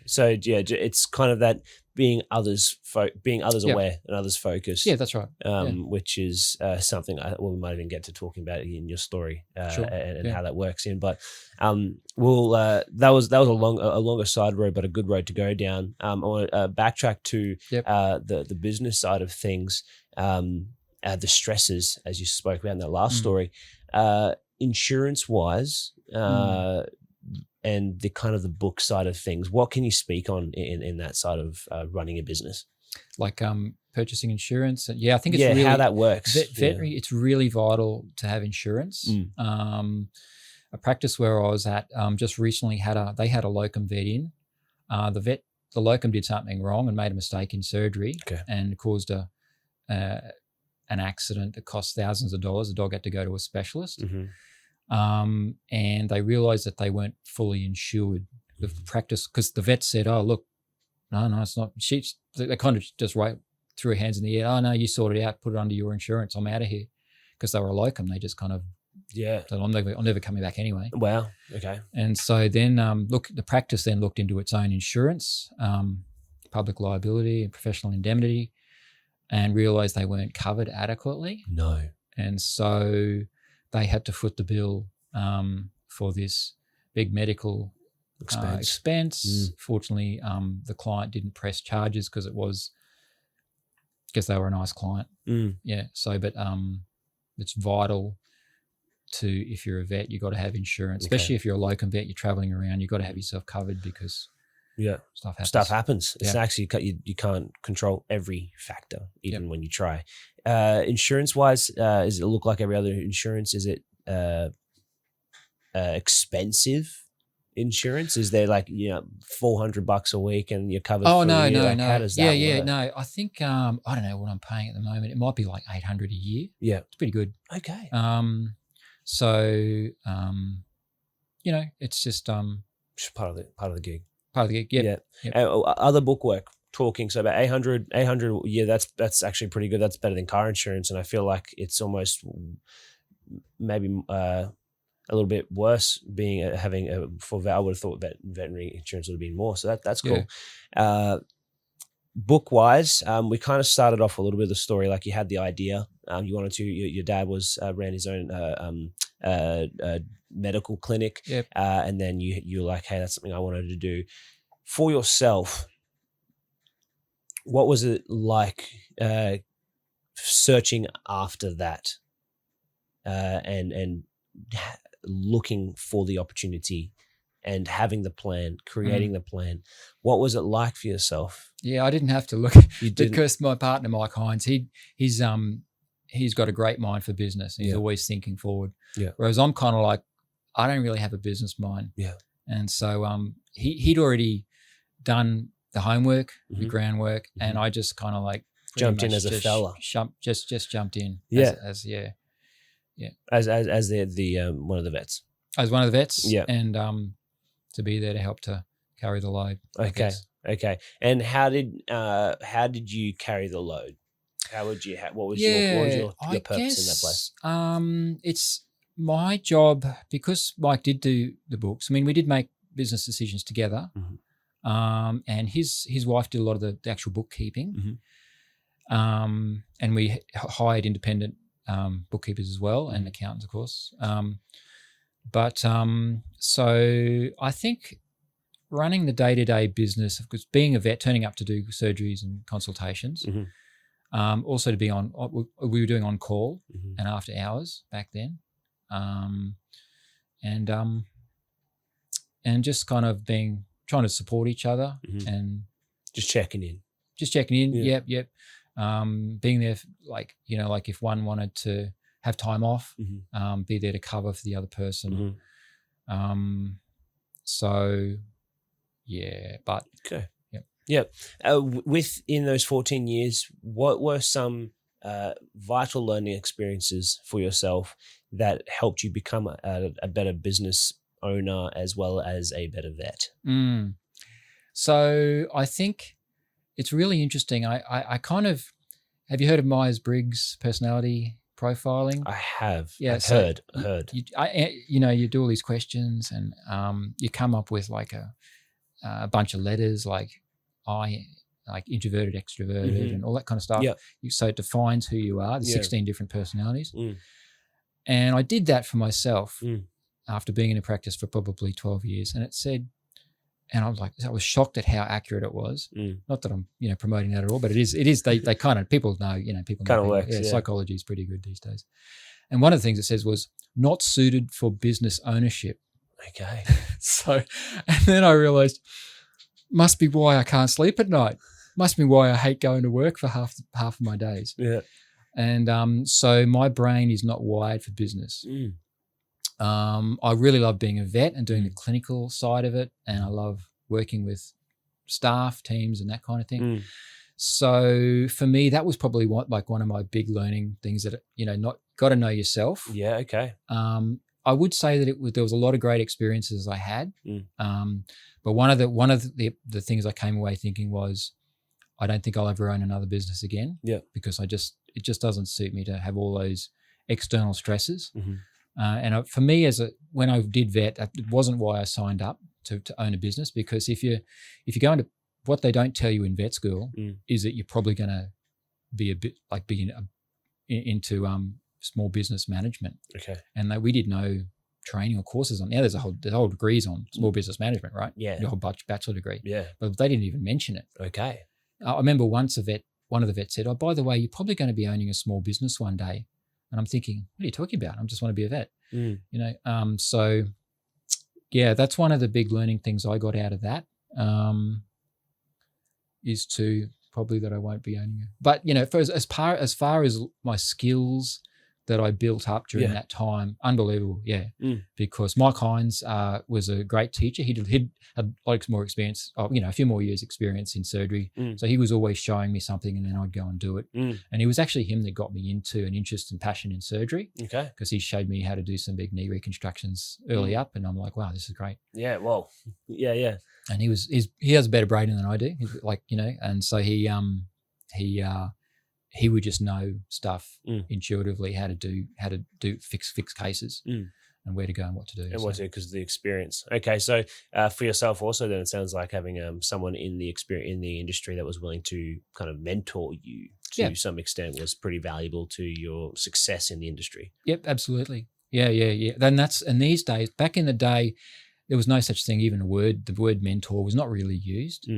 So it's kind of that being others aware and others focused. Yeah, that's right. Which is something we might even get to talking about in your story and how that works in. But that was a longer side road, but a good road to go down. I want to backtrack to the business side of things, the stresses as you spoke about in that last story, insurance wise. And the kind of the book side of things, what can you speak on in that side of running a business? Like purchasing insurance. I think it's really, how that works. Veterinary, it's really vital to have insurance. A practice where I was at just recently they had a locum vet in. The locum did something wrong and made a mistake in surgery and caused an accident that cost thousands of dollars. The dog had to go to a specialist. And they realized that they weren't fully insured. The practice, because the vet said, oh, look, no, it's not. They kind of just threw her hands in the air. Oh, no, you sort it out, put it under your insurance. I'm out of here. Because they were a locum. They just kind of, said, I'm never coming back anyway. Wow, okay. And so then, the practice then looked into its own insurance, public liability and professional indemnity, and realized they weren't covered adequately. No. And so they had to foot the bill for this big medical expense. Fortunately, the client didn't press charges because they were a nice client. Yeah. So, but it's vital if you're a vet, you've got to have insurance, especially if you're a locum vet, you're traveling around, you've got to have yourself covered because stuff happens. It's actually, you can't control every factor, even when you try. Insurance wise, does it look like every other insurance? Is it expensive insurance? Is there $400 a week and you're covered? Oh, no. How does that work? No. I think I don't know what I'm paying at the moment. It might be like $800 a year. Yeah, it's pretty good. Okay. It's just part of the gig. Part of the gig. Yep. Other bookwork. Talking so about 800 a year, that's actually pretty good. That's better than car insurance, and I feel like it's almost maybe a little bit worse having for I would have thought that veterinary insurance would have been more, so that's cool. Book wise, we kind of started off a little bit of the story like you had the idea, you wanted to, your dad ran his own medical clinic. Yep. And then you're like, hey, that's something I wanted to do. For yourself, what was it like searching after that and looking for the opportunity and having the plan, creating the plan? What was it like for yourself? Yeah, I didn't have to look because my partner, Mike Hines, he's got a great mind for business. He's always thinking forward. Yeah. Whereas I'm kind of like, I don't really have a business mind. Yeah. And so he'd already done the homework, the groundwork, and I just kind of like jumped in as a fella. Just jumped in. Yeah. As the one of the vets. As one of the vets. Yeah. And to be there to help to carry the load. Okay. And how did you carry the load? What was your purpose in that place? It's my job, because Mike did do the books. I mean, we did make business decisions together. And his wife did a lot of the actual bookkeeping. And we hired independent bookkeepers as well, and accountants, of course. So I think running the day-to-day business, of course, being a vet, turning up to do surgeries and consultations, also to be on, we were doing on call and after hours back then, and just kind of trying to support each other and just checking in. Yep. Being there, like if one wanted to have time off, be there to cover for the other person. So yeah, but okay. Yep. Within those 14 years, what were some vital learning experiences for yourself that helped you become a better business owner as well as a better vet? So I think it's really interesting. I kind of, have you heard of Myers-Briggs personality profiling? I have. Yeah, I've heard. You do all these questions, and you come up with like a bunch of letters, like introverted, extroverted, and all that kind of stuff. Yeah. So it defines who you are. There's 16 different personalities. And I did that for myself after being in a practice for probably 12 years. And it said, and I was shocked at how accurate it was. Not that I'm, promoting that at all, but it is, they kind of, people know, people kind of know. works. Yeah, psychology is pretty good these days. And one of the things it says was not suited for business ownership. Okay. So, and then I realized, must be why I can't sleep at night. Must be why I hate going to work for half of my days. Yeah. And so my brain is not wired for business. I really love being a vet and doing the clinical side of it, and I love working with staff, teams, and that kind of thing. So for me, that was probably one of my big learning things that got to know yourself. Yeah. Okay. I would say that there was a lot of great experiences I had, but one of the things I came away thinking was, I don't think I'll ever own another business again. Yeah, because it just doesn't suit me to have all those external stresses. And for me, when I did vet, it wasn't why I signed up to own a business, because if you go into, what they don't tell you in vet school is that you're probably going to be a bit like being into small business management. Okay. And we did no training or courses on. Now there's whole degrees on small business management, right? Yeah. Your whole bachelor degree. Yeah. But they didn't even mention it. Okay. I remember once one of the vets said, "Oh, by the way, you're probably going to be owning a small business one day." And I'm thinking, what are you talking about? I just want to be a vet. So yeah, that's one of the big learning things I got out of that, is to probably that I won't be owning it. But as far as my skills that I built up during that time, unbelievable. Yeah. Because Mike Hines was a great teacher. He'd had like more experience, a few more years experience in surgery. So he was always showing me something, and then I'd go and do it. And it was actually him that got me into an interest and passion in surgery. Okay. Because he showed me how to do some big knee reconstructions early up, and I'm like, wow, this is great. Yeah. Well, yeah. And he has a better brain than I do. He's and so he would just know stuff intuitively, how to do fix cases and where to go and what to do. And what to do because of the experience. Okay, so for yourself also, then it sounds like having someone in the industry that was willing to kind of mentor you to some extent was pretty valuable to your success in the industry. Yep, absolutely. Yeah. And these days, back in the day, there was no such thing. Even the word mentor was not really used.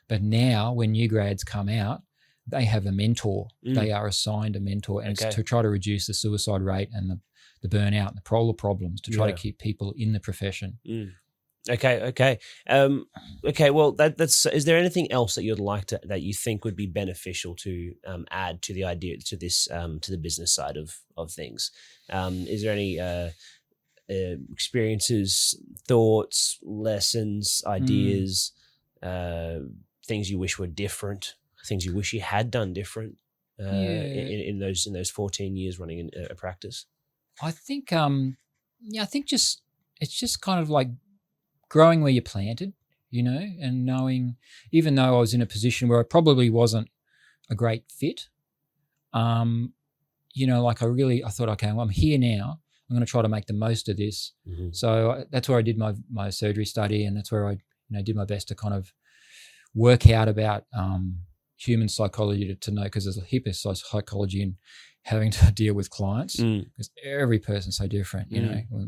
But now, when new grads come out, they have a mentor. They are assigned a mentor, and it's to try to reduce the suicide rate and the burnout and the problems, to try to keep people in the profession. Okay. Well, that's. Is there anything else that you'd like that you think would be beneficial to add to the idea to this to the business side of things? Is there any experiences, thoughts, lessons, ideas, things you wish were different, things you wish you had done different in those 14 years running a practice? I think it's just kind of like growing where you're planted, and knowing, even though I was in a position where I probably wasn't a great fit, I thought, okay, well, I'm here now. I'm going to try to make the most of this. So that's where I did my surgery study, and that's where I did my best to kind of work out about human psychology to know, because there's a heap of psychology in having to deal with clients, because every person's so different, the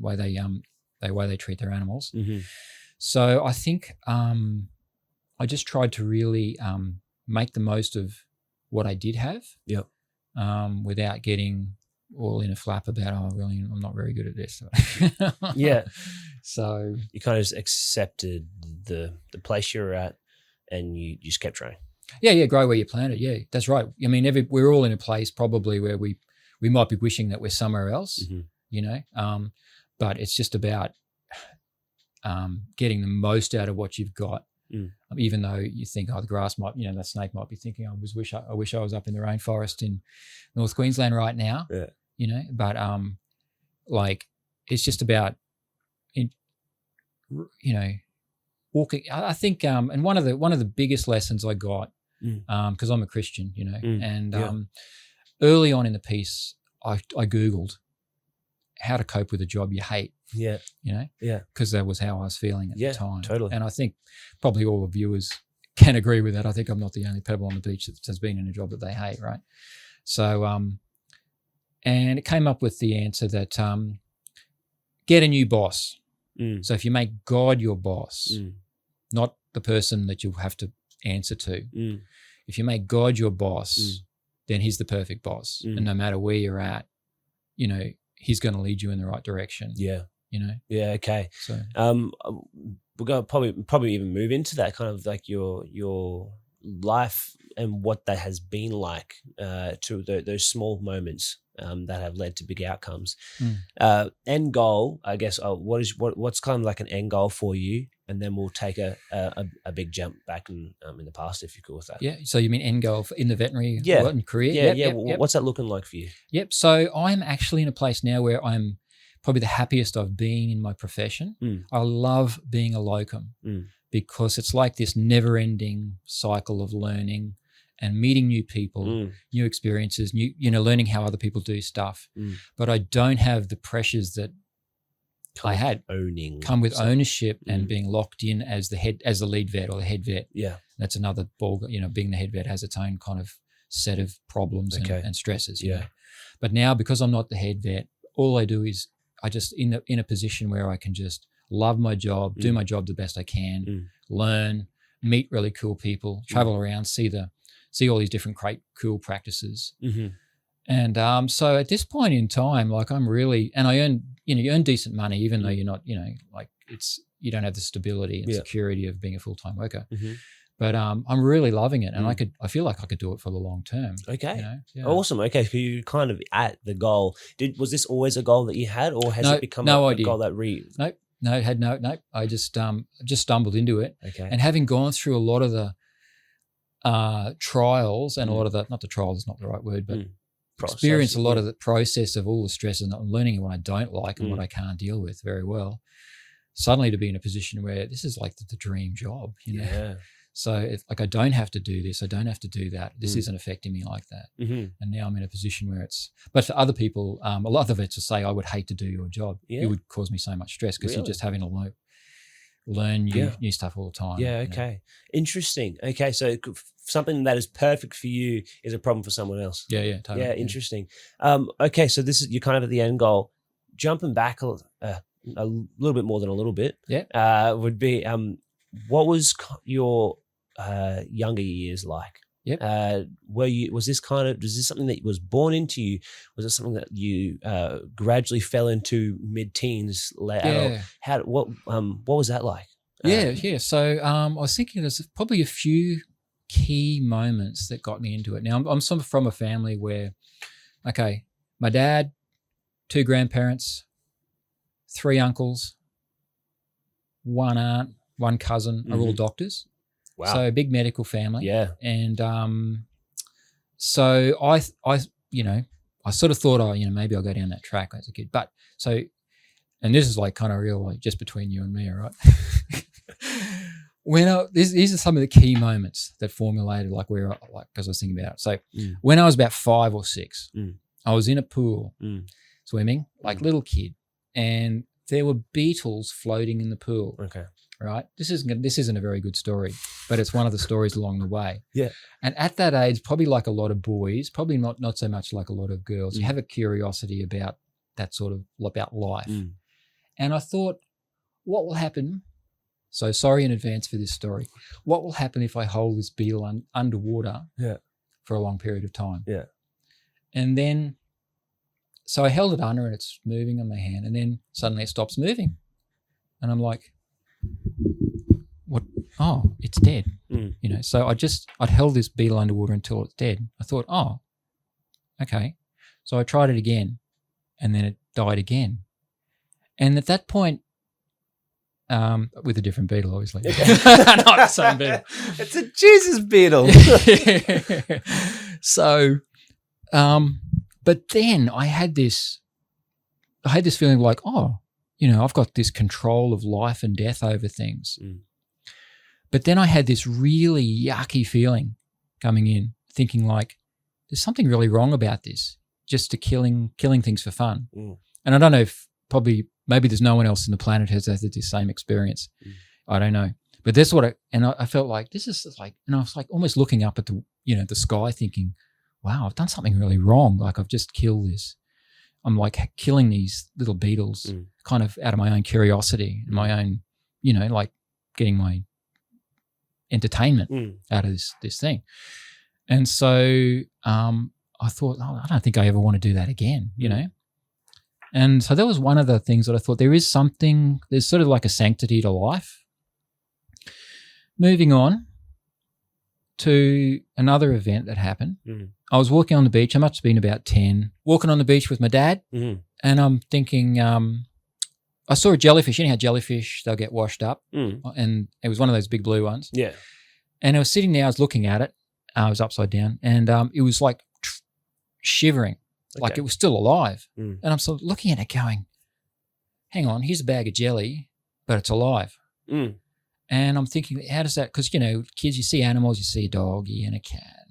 way they treat their animals. So I think I just tried to really make the most of what I did have, without getting all in a flap about, I'm not very good at this. So you kind of just accepted the place you're at, and you just kept trying. Yeah, grow where you planted. Yeah, that's right. I mean, we're all in a place probably where we might be wishing that we're somewhere else, but it's just about getting the most out of what you've got, even though you think, the grass might, that snake might be thinking, I wish I was up in the rainforest in North Queensland right now, but it's just about, walking. I think, and one of the biggest lessons I got, because I'm a Christian, and early on in the piece, I Googled how to cope with a job you hate. Because that was how I was feeling at the time. Totally. And I think probably all the viewers can agree with that. I think I'm not the only pebble on the beach that has been in a job that they hate, right? So, and it came up with the answer that get a new boss. So if you make God your boss, not the person that you'll have to answer to, if you make God your boss, then he's the perfect boss. And no matter where you're at, he's going to lead you in the right direction. Yeah, okay. So we're going to probably even move into that, kind of like your life and what that has been like to those small moments that have led to big outcomes. End goal, I guess. What's kind of like an end goal for you? And then we'll take a big jump back in the past, if you're cool with that. Yeah. So you mean end goal in the veterinary career? Yep. What's that looking like for you? Yep. So I'm actually in a place now where I'm probably the happiest I've been in my profession. I love being a locum because it's like this never-ending cycle of learning and meeting new people, new experiences, learning how other people do stuff. But I don't have the pressures that I had come with ownership and being locked in as the lead vet or the head vet. Yeah, that's another ball. Being the head vet has its own kind of set of problems and stresses. But now, because I'm not the head vet, all I do is I just in a position where I can just love my job, do my job the best I can, learn, meet really cool people, travel around, see all these different great cool practices. And so at this point in time, like I'm really, and I earn, you earn decent money, even though you're not, you don't have the stability and security of being a full-time worker. But I'm really loving it, and I feel like I could do it for the long term. Okay, awesome. Okay, so you kind of at the goal. Was this always a goal that you had, or has it become a goal that No, it had no. I just stumbled into it. Okay, and having gone through a lot of the trials and a lot of not the trials is not the right word, but experience a lot of the process of all the stresses and I'm learning what I don't like and what I can't deal with very well. Suddenly to be in a position where this is like the dream job, So if I don't have to do this, I don't have to do that. This isn't affecting me like that. And now I'm in a position where but for other people, a lot of vets will say, I would hate to do your job. It would cause me so much stress because you're just having to learn new stuff all the time. Yeah, okay. Interesting. Okay, so something that is perfect for you is a problem for someone else. Yeah, totally. Yeah, interesting. Okay, so you're kind of at the end goal. jumping back a little bit more than a little bit, would be what was your younger years like? Was this something that was born into you? Was it something that you gradually fell into mid-teens? What was that like? So I was thinking there's probably a few key moments that got me into it. Now I'm sort of from a family where, okay, my dad, 2 grandparents, 3 uncles, 1 aunt, 1 cousin are all doctors. Wow. So a big medical family. Yeah. And so I sort of thought, maybe I'll go down that track as a kid. But so, and this is like kind of real, like just between you and me, all right? These are some of the key moments that formulated because I was thinking about it. So when I was about 5 or 6, I was in a pool swimming, like little kid, and there were beetles floating in the pool. Okay. Right. This isn't a very good story, but it's one of the stories along the way. Yeah. And at that age, probably like a lot of boys, probably not so much like a lot of girls, you have a curiosity about that sort of about life. And I thought, what will happen? So sorry in advance for this story. What will happen if I hold this beetle underwater for a long period of time? Yeah. And then, so I held it under and it's moving on my hand, and then suddenly it stops moving. And I'm like, what? Oh, it's dead. So I'd held this beetle underwater until it's dead. I thought, oh, okay. So I tried it again, and then it died again. And at that point, with a different beetle, obviously. Not the same beetle. It's a Jesus beetle. So, but then I had this feeling like, oh, I've got this control of life and death over things. But then I had this really yucky feeling coming in, thinking like, there's something really wrong about this, just to killing things for fun. And I don't know if maybe there's no one else on the planet has had this same experience. I don't know. But that's what I felt like this is like, and I was like almost looking up at the sky thinking, wow, I've done something really wrong. Like I've just killed this. I'm like killing these little beetles kind of out of my own curiosity and my own, like getting my entertainment out of this thing. And so I thought, I don't think I ever want to do that again, And so that was one of the things that I thought there's sort of like a sanctity to life. Moving on to another event that happened. I was walking on the beach. I must have been about 10, walking on the beach with my dad. And I'm thinking, I saw a jellyfish. You know how jellyfish, they'll get washed up. And it was one of those big blue ones. Yeah. And I was sitting there, I was looking at it. I was upside down, and it was like shivering, like it was still alive. And I'm sort of looking at it going, hang on, here's a bag of jelly, but it's alive. And I'm thinking, how does that, because, kids, you see animals, you see a doggy and a cat,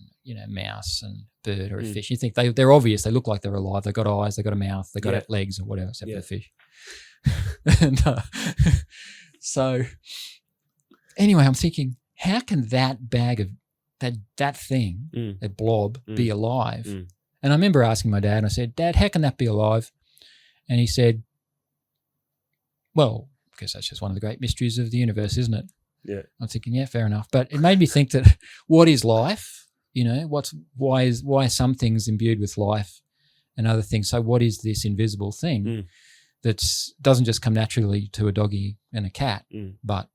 mouse and bird or a fish. You think they're obvious. They look like they're alive. They've got eyes, they've got a mouth, they've got legs or whatever, except for the fish. And so anyway, I'm thinking, how can that bag of that thing, that blob, be alive? And I remember asking my dad, and I said, Dad, how can that be alive? And he said, well, because that's just one of the great mysteries of the universe, isn't it? Yeah. I'm thinking, yeah, fair enough. But it made me think that what is life? Why are some things imbued with life and other things? So what is this invisible thing that doesn't just come naturally to a doggy and a cat, but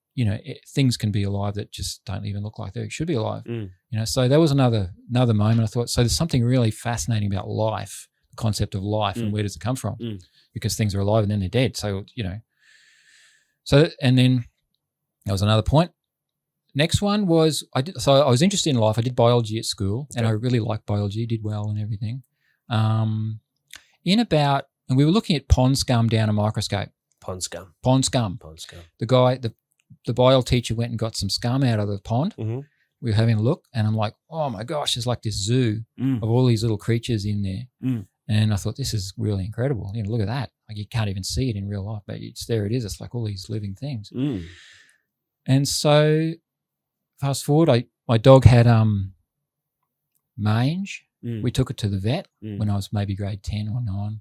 things can be alive that just don't even look like they should be alive. So that was another moment. I thought, so there's something really fascinating about life, the concept of life, and where does it come from? Because things are alive and then they're dead. So So and then that was another point. Next one was I was interested in life. I did biology at school, and I really liked biology. Did well and everything. And we were looking at pond scum down a microscope. Pond scum. The bio teacher went and got some scum out of the pond. We were having a look, and I'm like, oh my gosh, there's like this zoo of all these little creatures in there. And I thought, this is really incredible. Look at that. Like you can't even see it in real life, but there it is. It's like all these living things. And so fast forward, my dog had mange. We took it to the vet when I was maybe grade 10 or 9.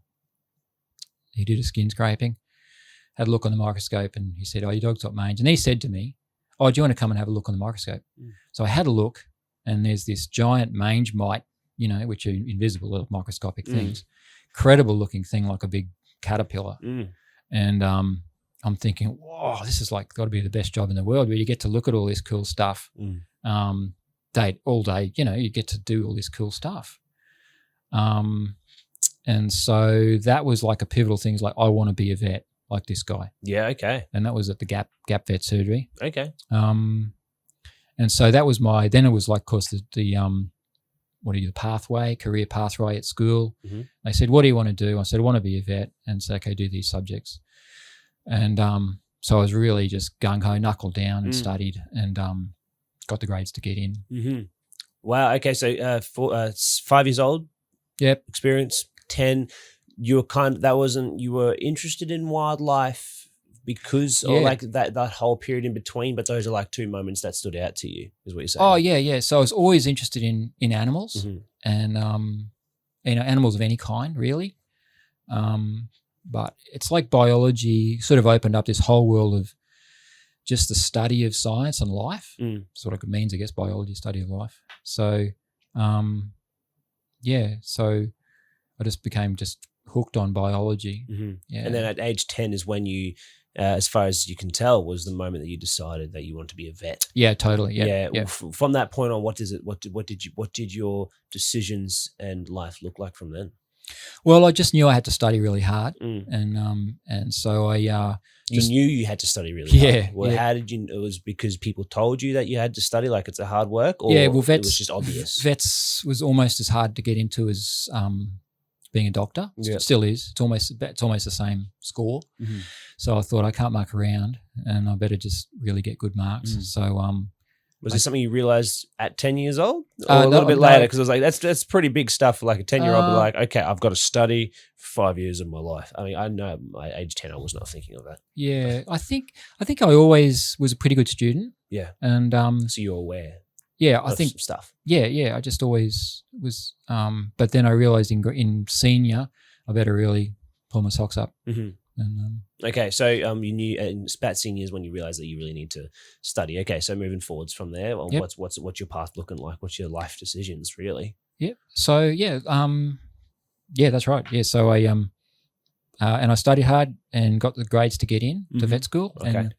He did a skin scraping, had a look on the microscope, and he said, "Oh, your dog's got mange." And he said to me, "Oh, do you want to come and have a look on the microscope?" So I had a look, and there's this giant mange mite, which are invisible little microscopic things, incredible looking thing like a big caterpillar. And I'm thinking, whoa, this is like got to be the best job in the world where you get to look at all this cool stuff all day. You get to do all this cool stuff. And so that was like a pivotal thing. It's like, I want to be a vet like this guy. Yeah, okay. And that was at the Gap Vet Surgery. Okay. And so that was then it was like, of course, the career pathway at school. They said, "What do you want to do?" I said, "I want to be a vet." And said, "Okay, do these subjects." And so I was really just gung-ho, knuckled down and studied and got the grades to get in. Wow, okay. So 5 years old? Yep. Experience, 10. You were you were interested in wildlife because, or like that whole period in between, but those are like two moments that stood out to you, is what you're saying? Oh, yeah. So I was always interested in animals and, animals of any kind, really. But it's like biology sort of opened up this whole world of just the study of science and life. Sort of means, I guess, biology, study of life. So, so I just became just hooked on biology. Yeah. And then at age 10 is when you, as far as you can tell, was the moment that you decided that you want to be a vet. Yeah, totally. Yeah. From that point on, what did your decisions and life look like from then? Well, I just knew I had to study really hard, and so I. You knew you had to study really hard. Well, how did you? It was because people told you that you had to study, like it's a hard work, or well, vets, it was just obvious. Vets was almost as hard to get into as being a doctor. It still is. It's almost the same score. So I thought, I can't muck around, and I better just really get good marks. So was this something you realized at 10 years old, or a little bit later? Because I was like, that's pretty big stuff for like a 10-year-old. Be like, okay, I've got to study for 5 years of my life. I mean, I know at my age 10, I was not thinking of that. Yeah, I think I always was a pretty good student. Yeah, and so you're aware. Yeah, I think stuff. Yeah. I just always was. But then I realized in senior, I better really pull my socks up. And, okay, so you knew in about seniors when you realized that you really need to study. Okay, so moving forwards from there, what's your path looking like? What's your life decisions really? Yeah. So that's right. Yeah. So I and I studied hard and got the grades to get in to vet school and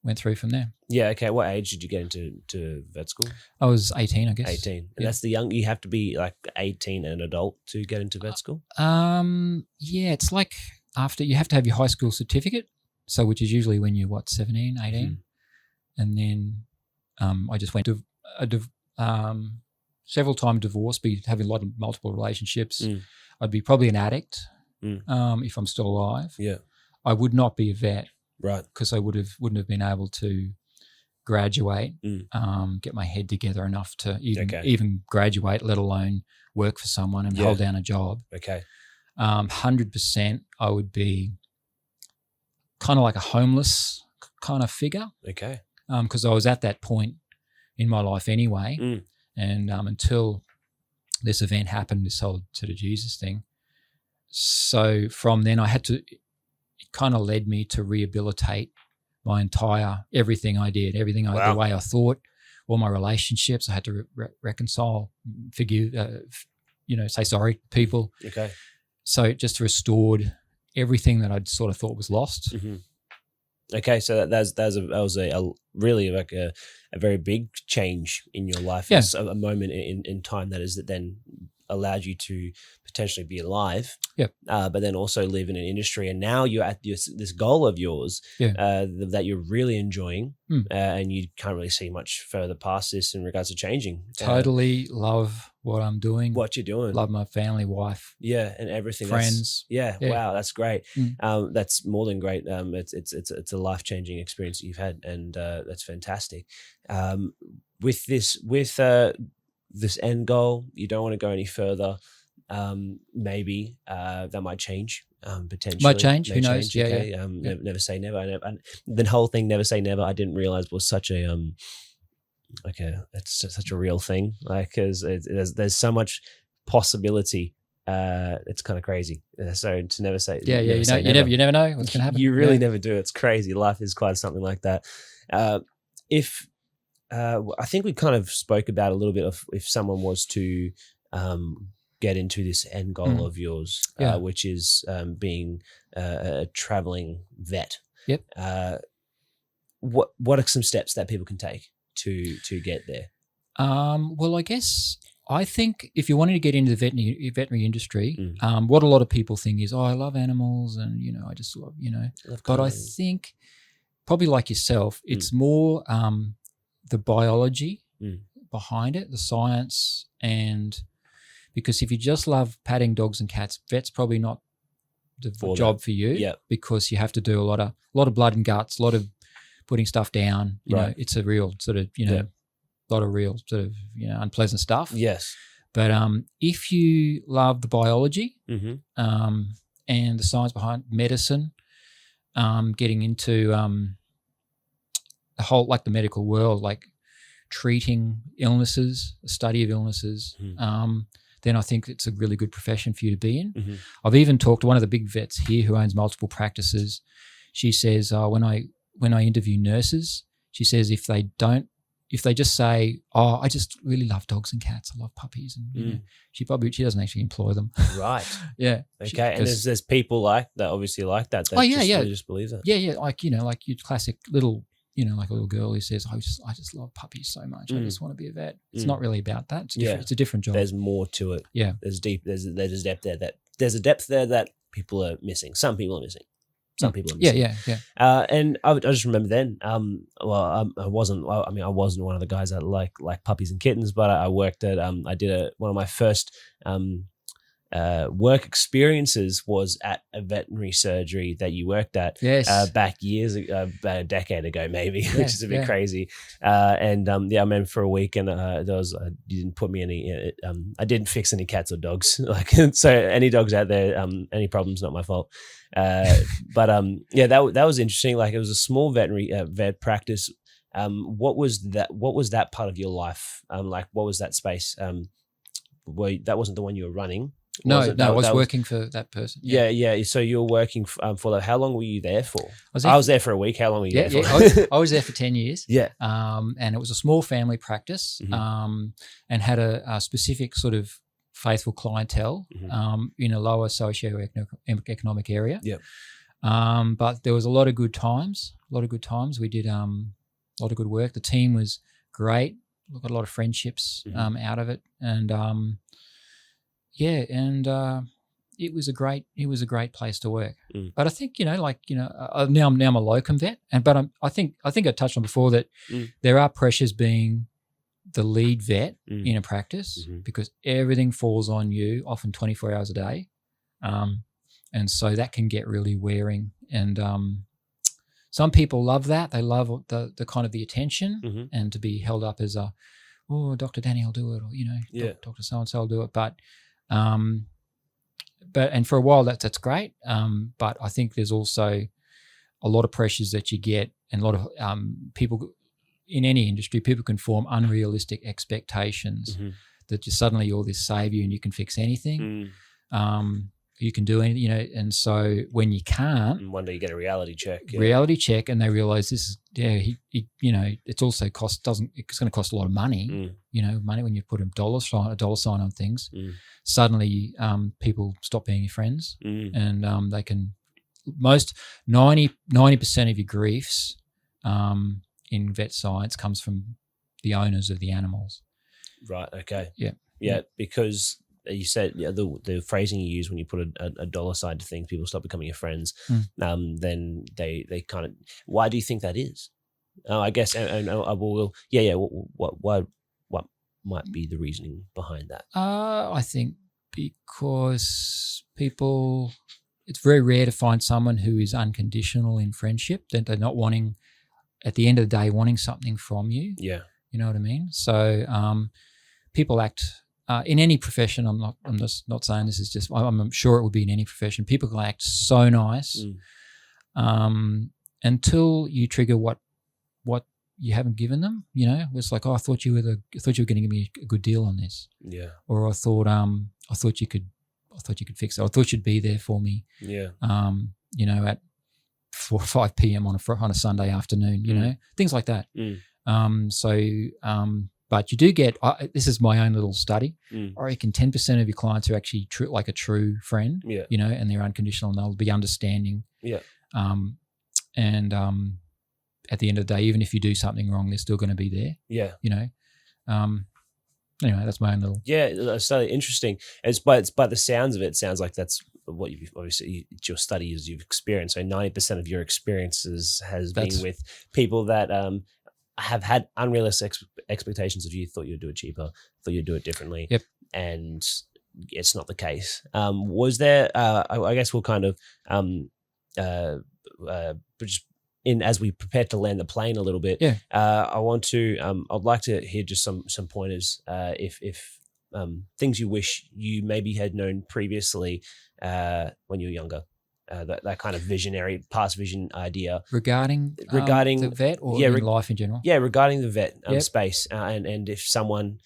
went through from there. Yeah. Okay. What age did you get into vet school? I was 18, I guess. 18. And that's the young. You have to be like 18 and an adult to get into vet school. Yeah. It's like. After you have to have your high school certificate, so which is usually when you're 17, 18, and then I just went to several times divorced, having a lot of multiple relationships. I'd be probably an addict if I'm still alive. Yeah, I would not be a vet, right? Because I wouldn't have been able to graduate, get my head together enough to even graduate, let alone work for someone and hold down a job. Okay. 100%, I would be kind of like a homeless kind of figure. Okay. Because I was at that point in my life anyway. And until this event happened, this whole sort of Jesus thing. So from then it kind of led me to rehabilitate my everything I did, the way I thought, all my relationships. I had to reconcile, forgive, say sorry to people. Okay. So it just restored everything that I'd sort of thought was lost. Okay, so that was a really like a very big change in your life. Yeah. It's a moment in time that then allowed you to potentially be alive. Yeah. But then also live in an industry, and now you're at this goal of yours that you're really enjoying, and you can't really see much further past this in regards to changing. Totally love what I'm doing. What you're doing. Love my family, wife. Yeah, and everything. Friends. Wow, that's great. That's more than great. It's a life-changing experience that you've had, and that's fantastic. With this end goal, you don't want to go any further. Maybe that might change. Potentially might change. Who knows? Okay? Never say never. And the whole thing, never say never, I didn't realize was such a it's such a real thing. Like, because there's so much possibility it's kind of crazy. So to never say, you never know what's gonna happen. You really never do. It's crazy. Life is quite something like that. I think we kind of spoke about a little bit of if someone was to get into this end goal of yours, which is being a traveling vet. Yep. What are some steps that people can take to get there? Well, I think if you wanted to get into the veterinary industry, what a lot of people think is, I love animals and, I just love, but I think probably like yourself, it's more the biology behind it, the science, and because if you just love patting dogs and cats, vet's probably not the job for you because you have to do a lot of blood and guts, a lot of putting stuff down. You know, it's a real sort of, lot of real sort of, unpleasant stuff. Yes. But if you love the biology and the science behind medicine, getting into the whole, like the medical world, like treating illnesses, the study of illnesses, then I think it's a really good profession for you to be in. I've even talked to one of the big vets here who owns multiple practices. She says when I interview nurses, she says if they just say, I just really love dogs and cats, I love puppies, and she doesn't actually employ them. Right. Yeah. Okay. And there's people like that, obviously like that. They just believe that. Yeah. Like your classic little, like a little girl who says, I just love puppies so much. I just want to be a vet. It's not really about that. It's a different job. There's more to it. Yeah. There's a depth there that people are missing. Some people are missing. Some people are missing. Yeah. And I just remember then, I wasn't one of the guys that like puppies and kittens, but I worked at, I did one of my first work experiences was at a veterinary surgery that you worked at back years ago, about a decade ago maybe, which is a bit crazy. I met for a week, and you didn't put me any. I didn't fix any cats or dogs. So any dogs out there, any problems, not my fault. That was interesting. Like, it was a small veterinary vet practice. What was that part of your life? What was that space? That wasn't the one you were running. No, I was working for that person. Yeah. So you were working for that. How long were you there for? I was there for a week. How long were you there for? I was there for 10 years. Yeah. And it was a small family practice, and had a specific sort of faithful clientele in a lower socio-economic area. Yeah. But there was a lot of good times. We did a lot of good work. The team was great. We got a lot of friendships out of it, and it was a great place to work. But I think now I'm a locum vet, but I think I touched on before that there are pressures being the lead vet in a practice because everything falls on you, often 24 hours a day, and so that can get really wearing. And some people love that; they love the kind of the attention and to be held up as Dr. Danny will do it, or Dr. So and so will do it, but for a while that's great. But I think there's also a lot of pressures that you get, and a lot of people in any industry, people can form unrealistic expectations that suddenly you're this savior and you can fix anything. You can do anything, and so when you can't, and one day you get a reality check. And they realize this is, it's also it's going to cost a lot of money, money when you put a dollar sign on things. Suddenly people stop being your friends, and they can, 90% of your griefs in vet science comes from the owners of the animals. Right. Okay. Yeah. Because you said the phrasing you use when you put a dollar sign to things, people stop becoming your friends. Then they kind of. Why do you think that is? I guess, and I will. What might be the reasoning behind that? I think because people, it's very rare to find someone who is unconditional in friendship. That they're not wanting, at the end of the day, wanting something from you. Yeah, you know what I mean. So people act. In any profession, I'm just not saying this is just. I'm sure it would be in any profession. People can act so nice, until you trigger what you haven't given them. It's like, I thought you were going to give me a good deal on this. Yeah. Or I thought you could thought you could fix it. I thought you'd be there for me. Yeah. At 4 or 5 p.m. on a Sunday afternoon, things like that. But you do get, this is my own little study. I reckon 10% of your clients are actually like a true friend, and they're unconditional and they'll be understanding. Yeah. At the end of the day, even if you do something wrong, they're still going to be there. Yeah. Anyway, that's my own little. Yeah, that's totally interesting. But the sounds of it, sounds like that's what you've obviously, it's your studies you've experienced. So 90% of your experiences has been with people that have had unrealistic expectations of you, thought you'd do it cheaper, thought you'd do it differently. Yep. And it's not the case. Was there, I guess we'll kind of, just as we prepare to land the plane a little bit, I'd like to hear just some pointers, if things you wish you maybe had known previously when you were younger, that kind of visionary, past vision idea regarding the vet or in life in general. Yeah, regarding the vet space, and if someone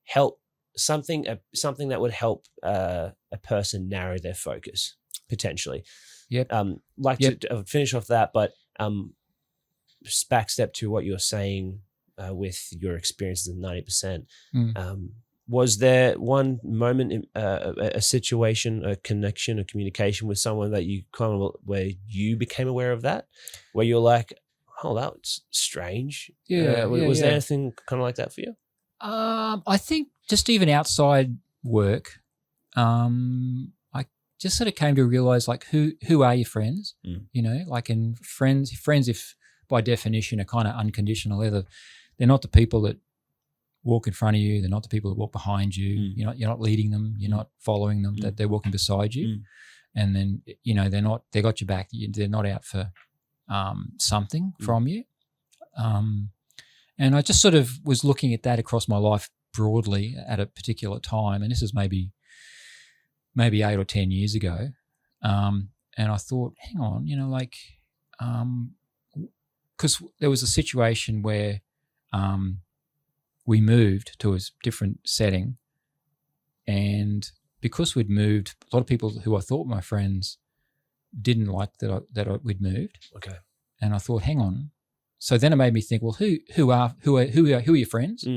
help something that would help a person narrow their focus potentially. Yep. To finish off that, but just backstep to what you're saying with your experiences of 90%. Was there one moment, a situation, a connection, a communication with someone that you where you became aware of that, where you're like, oh, that was strange? Was there anything kind of like that for you? I think just even outside work, I just sort of came to realize like who are your friends? Like in friends if by definition are kind of unconditional. They're not the people that walk in front of you. They're not the people that walk behind you. You're not leading them. You're not following them. That they're walking beside you, and then they got your back. They're not out for something from you. And I just sort of was looking at that across my life broadly at a particular time, and this is maybe 8 or 10 years ago. And I thought, hang on, because there was a situation where we moved to a different setting, and because we'd moved, a lot of people who I thought were my friends didn't like we'd moved. Okay. And I thought, hang on. So then it made me think, well, who are your friends?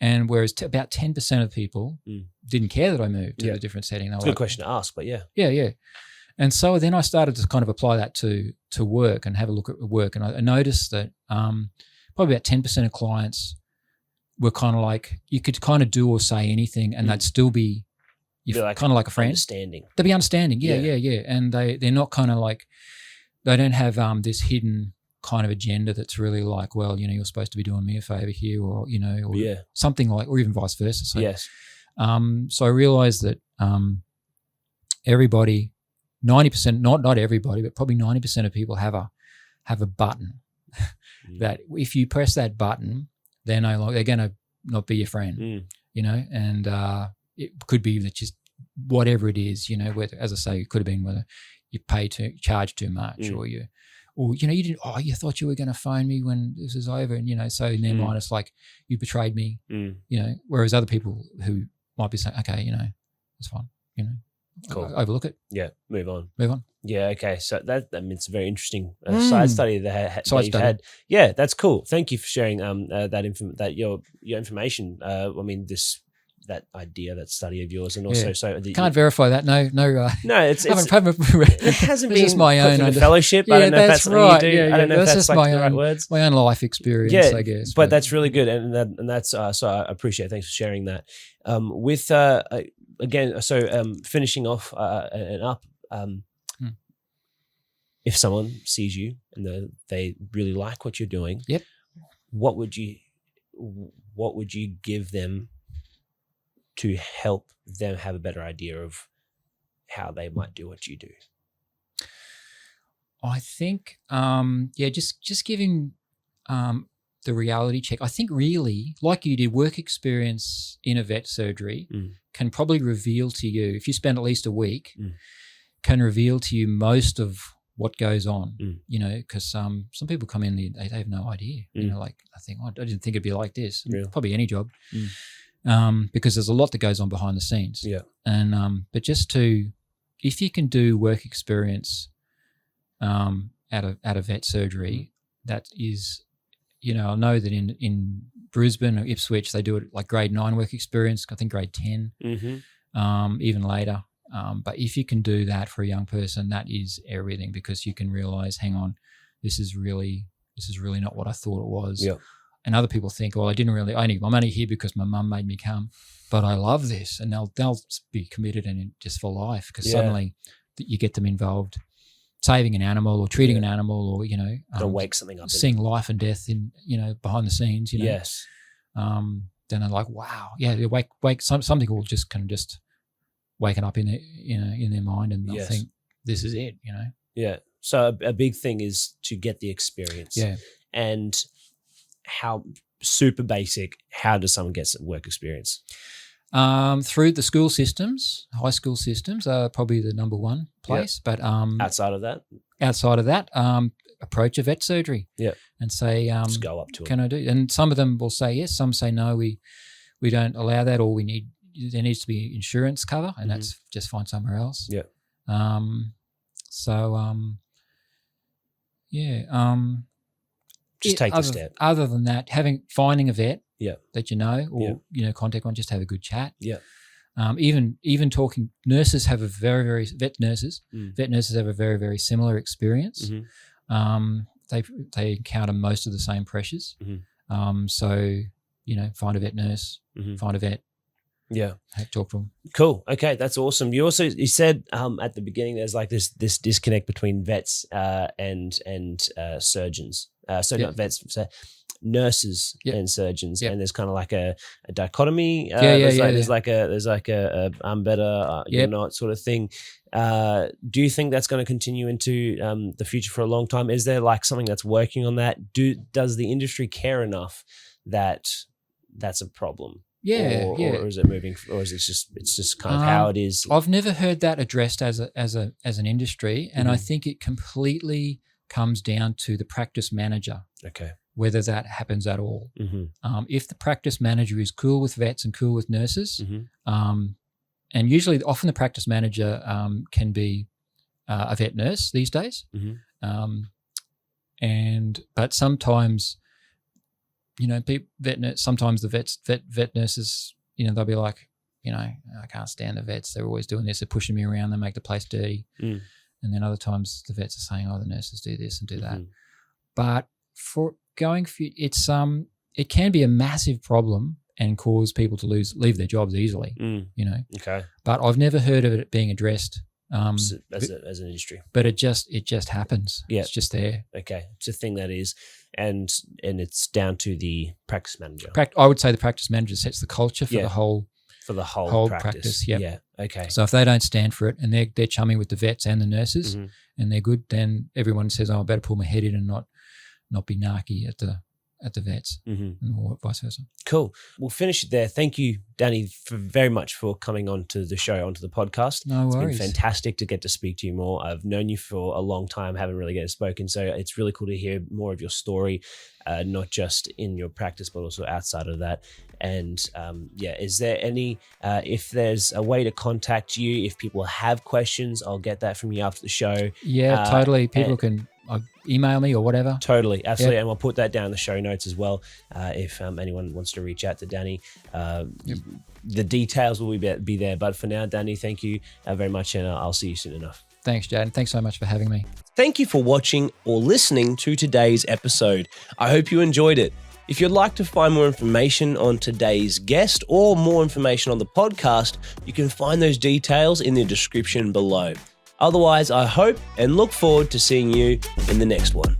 And whereas about 10% of people didn't care that I moved to a different setting. It's a good question to ask, but yeah. Yeah. And so then I started to kind of apply that to work and have a look at work. And I noticed that probably about 10% of clients were kind of like, you could kind of do or say anything and they'd still be kind of like a friend. Understanding. They'd be understanding, yeah. And they're not kind of like, they don't have this hidden kind of agenda that's really like, well, you're supposed to be doing me a favor here, or something like, or even vice versa. So, yes. So I realized that everybody, 90%, not everybody, but probably 90% of people have a button that if you press that button, they're no longer, they're going to not be your friend, and it could be that just whatever it is, whether, as I say, it could have been whether you charge too much, or you didn't. Oh, you thought you were going to phone me when this is over, and so in their mind it's like you betrayed me. Whereas other people who might be saying, okay, it's fine, cool. Overlook it. Yeah, move on. Yeah, okay. So that means a very interesting side study that you've had. Yeah, that's cool. Thank you for sharing your information. That idea, that study of yours, and also can't verify that. No. It hasn't been just my own fellowship. I don't know if that's right. You do. I don't know if that's like the right words. My own life experience, I guess. But that's really good, and that's so I appreciate it. Thanks for sharing that. Finishing off and up. If someone sees you and they really like what you're doing, what would you give them to help them have a better idea of how they might do what you do? I think, just giving the reality check. I think really, like you did, work experience in a vet surgery can probably reveal to you, if you spend at least a week, can reveal to you most of what goes on, because some people come in, they have no idea, like I think, I didn't think it'd be like this, probably any job. because there's a lot that goes on behind the scenes. Yeah. And but if you can do work experience at a vet surgery, that is, I know that in Brisbane or Ipswich they do it like grade 9 work experience. I think grade 10, even later. But if you can do that for a young person, that is everything, because you can realize, hang on, this is really not what I thought it was. Yeah. And other people think, well, I'm only here because my mum made me come, but I love this, and they'll be committed and just for life, because suddenly you get them involved, saving an animal or treating an animal, or to wake something up, seeing life and death in behind the scenes. Yes. Then they're like, wow, wake something will just kind of just waking up in their mind, and they'll think this is it. Yeah. So a big thing is to get the experience. Yeah. And how super basic, how does someone get work experience? Through the school systems, high school systems are probably the number one place. But outside of that, approach a vet surgery. Yeah. And say, just go up to can I do? And some of them will say yes, some say no, we don't allow that, or there needs to be insurance cover, and that's just find somewhere else. Yeah. Just take the step. Other than that, finding a vet that or contact one, just have a good chat. Yeah. Even talking, nurses have vet nurses have a very, very similar experience. They encounter most of the same pressures. So find a vet nurse, find a vet. Yeah. Talk to them. Cool. Okay, that's awesome. You said at the beginning there's like this disconnect between vets and surgeons. Not vets, nurses and surgeons, and there's kind of like a dichotomy. There's like a I'm better, you're not sort of thing. Do you think that's going to continue into the future for a long time? Is there like something that's working on that? Does the industry care enough that that's a problem? Or is it moving? Or is it's just kind of how it is? I've never heard that addressed as an industry, and I think it completely comes down to the practice manager. Okay. Whether that happens at all. If the practice manager is cool with vets and cool with nurses, and often the practice manager can be a vet nurse these days, but sometimes. Sometimes the vet nurses, they'll be like, I can't stand the vets. They're always doing this. They're pushing me around. They make the place dirty. And then other times the vets are saying, the nurses do this and do that. But for it can be a massive problem and cause people to leave their jobs easily. Okay. But I've never heard of it being addressed. As an industry, but it just happens. Yeah, it's just there. Okay, it's a thing that is, and it's down to the practice manager. I would say the practice manager sets the culture for the whole practice. Yeah. Okay. So if they don't stand for it, and they're chummy with the vets and the nurses, and they're good, then everyone says, I better pull my head in and not be narky at the vets, or vice versa. Cool. We'll finish it there. Thank you, Danny, very much for coming onto the podcast. No worries. It's been fantastic to get to speak to you more. I've known you for a long time, haven't really get spoken, so it's really cool to hear more of your story, not just in your practice, but also outside of that. And is there any, if there's a way to contact you, if people have questions, I'll get that from you after the show. Yeah, totally. People can email me or whatever. Totally, absolutely. Yep. And we'll put that down in the show notes as well. If anyone wants to reach out to Danny, the details will be there. But for now, Danny, thank you very much, and I'll see you soon enough. Thanks, Jaden. Thanks so much for having me. Thank you for watching or listening to today's episode. I hope you enjoyed it. If you'd like to find more information on today's guest or more information on the podcast, you can find those details in the description below. Otherwise, I hope and look forward to seeing you in the next one.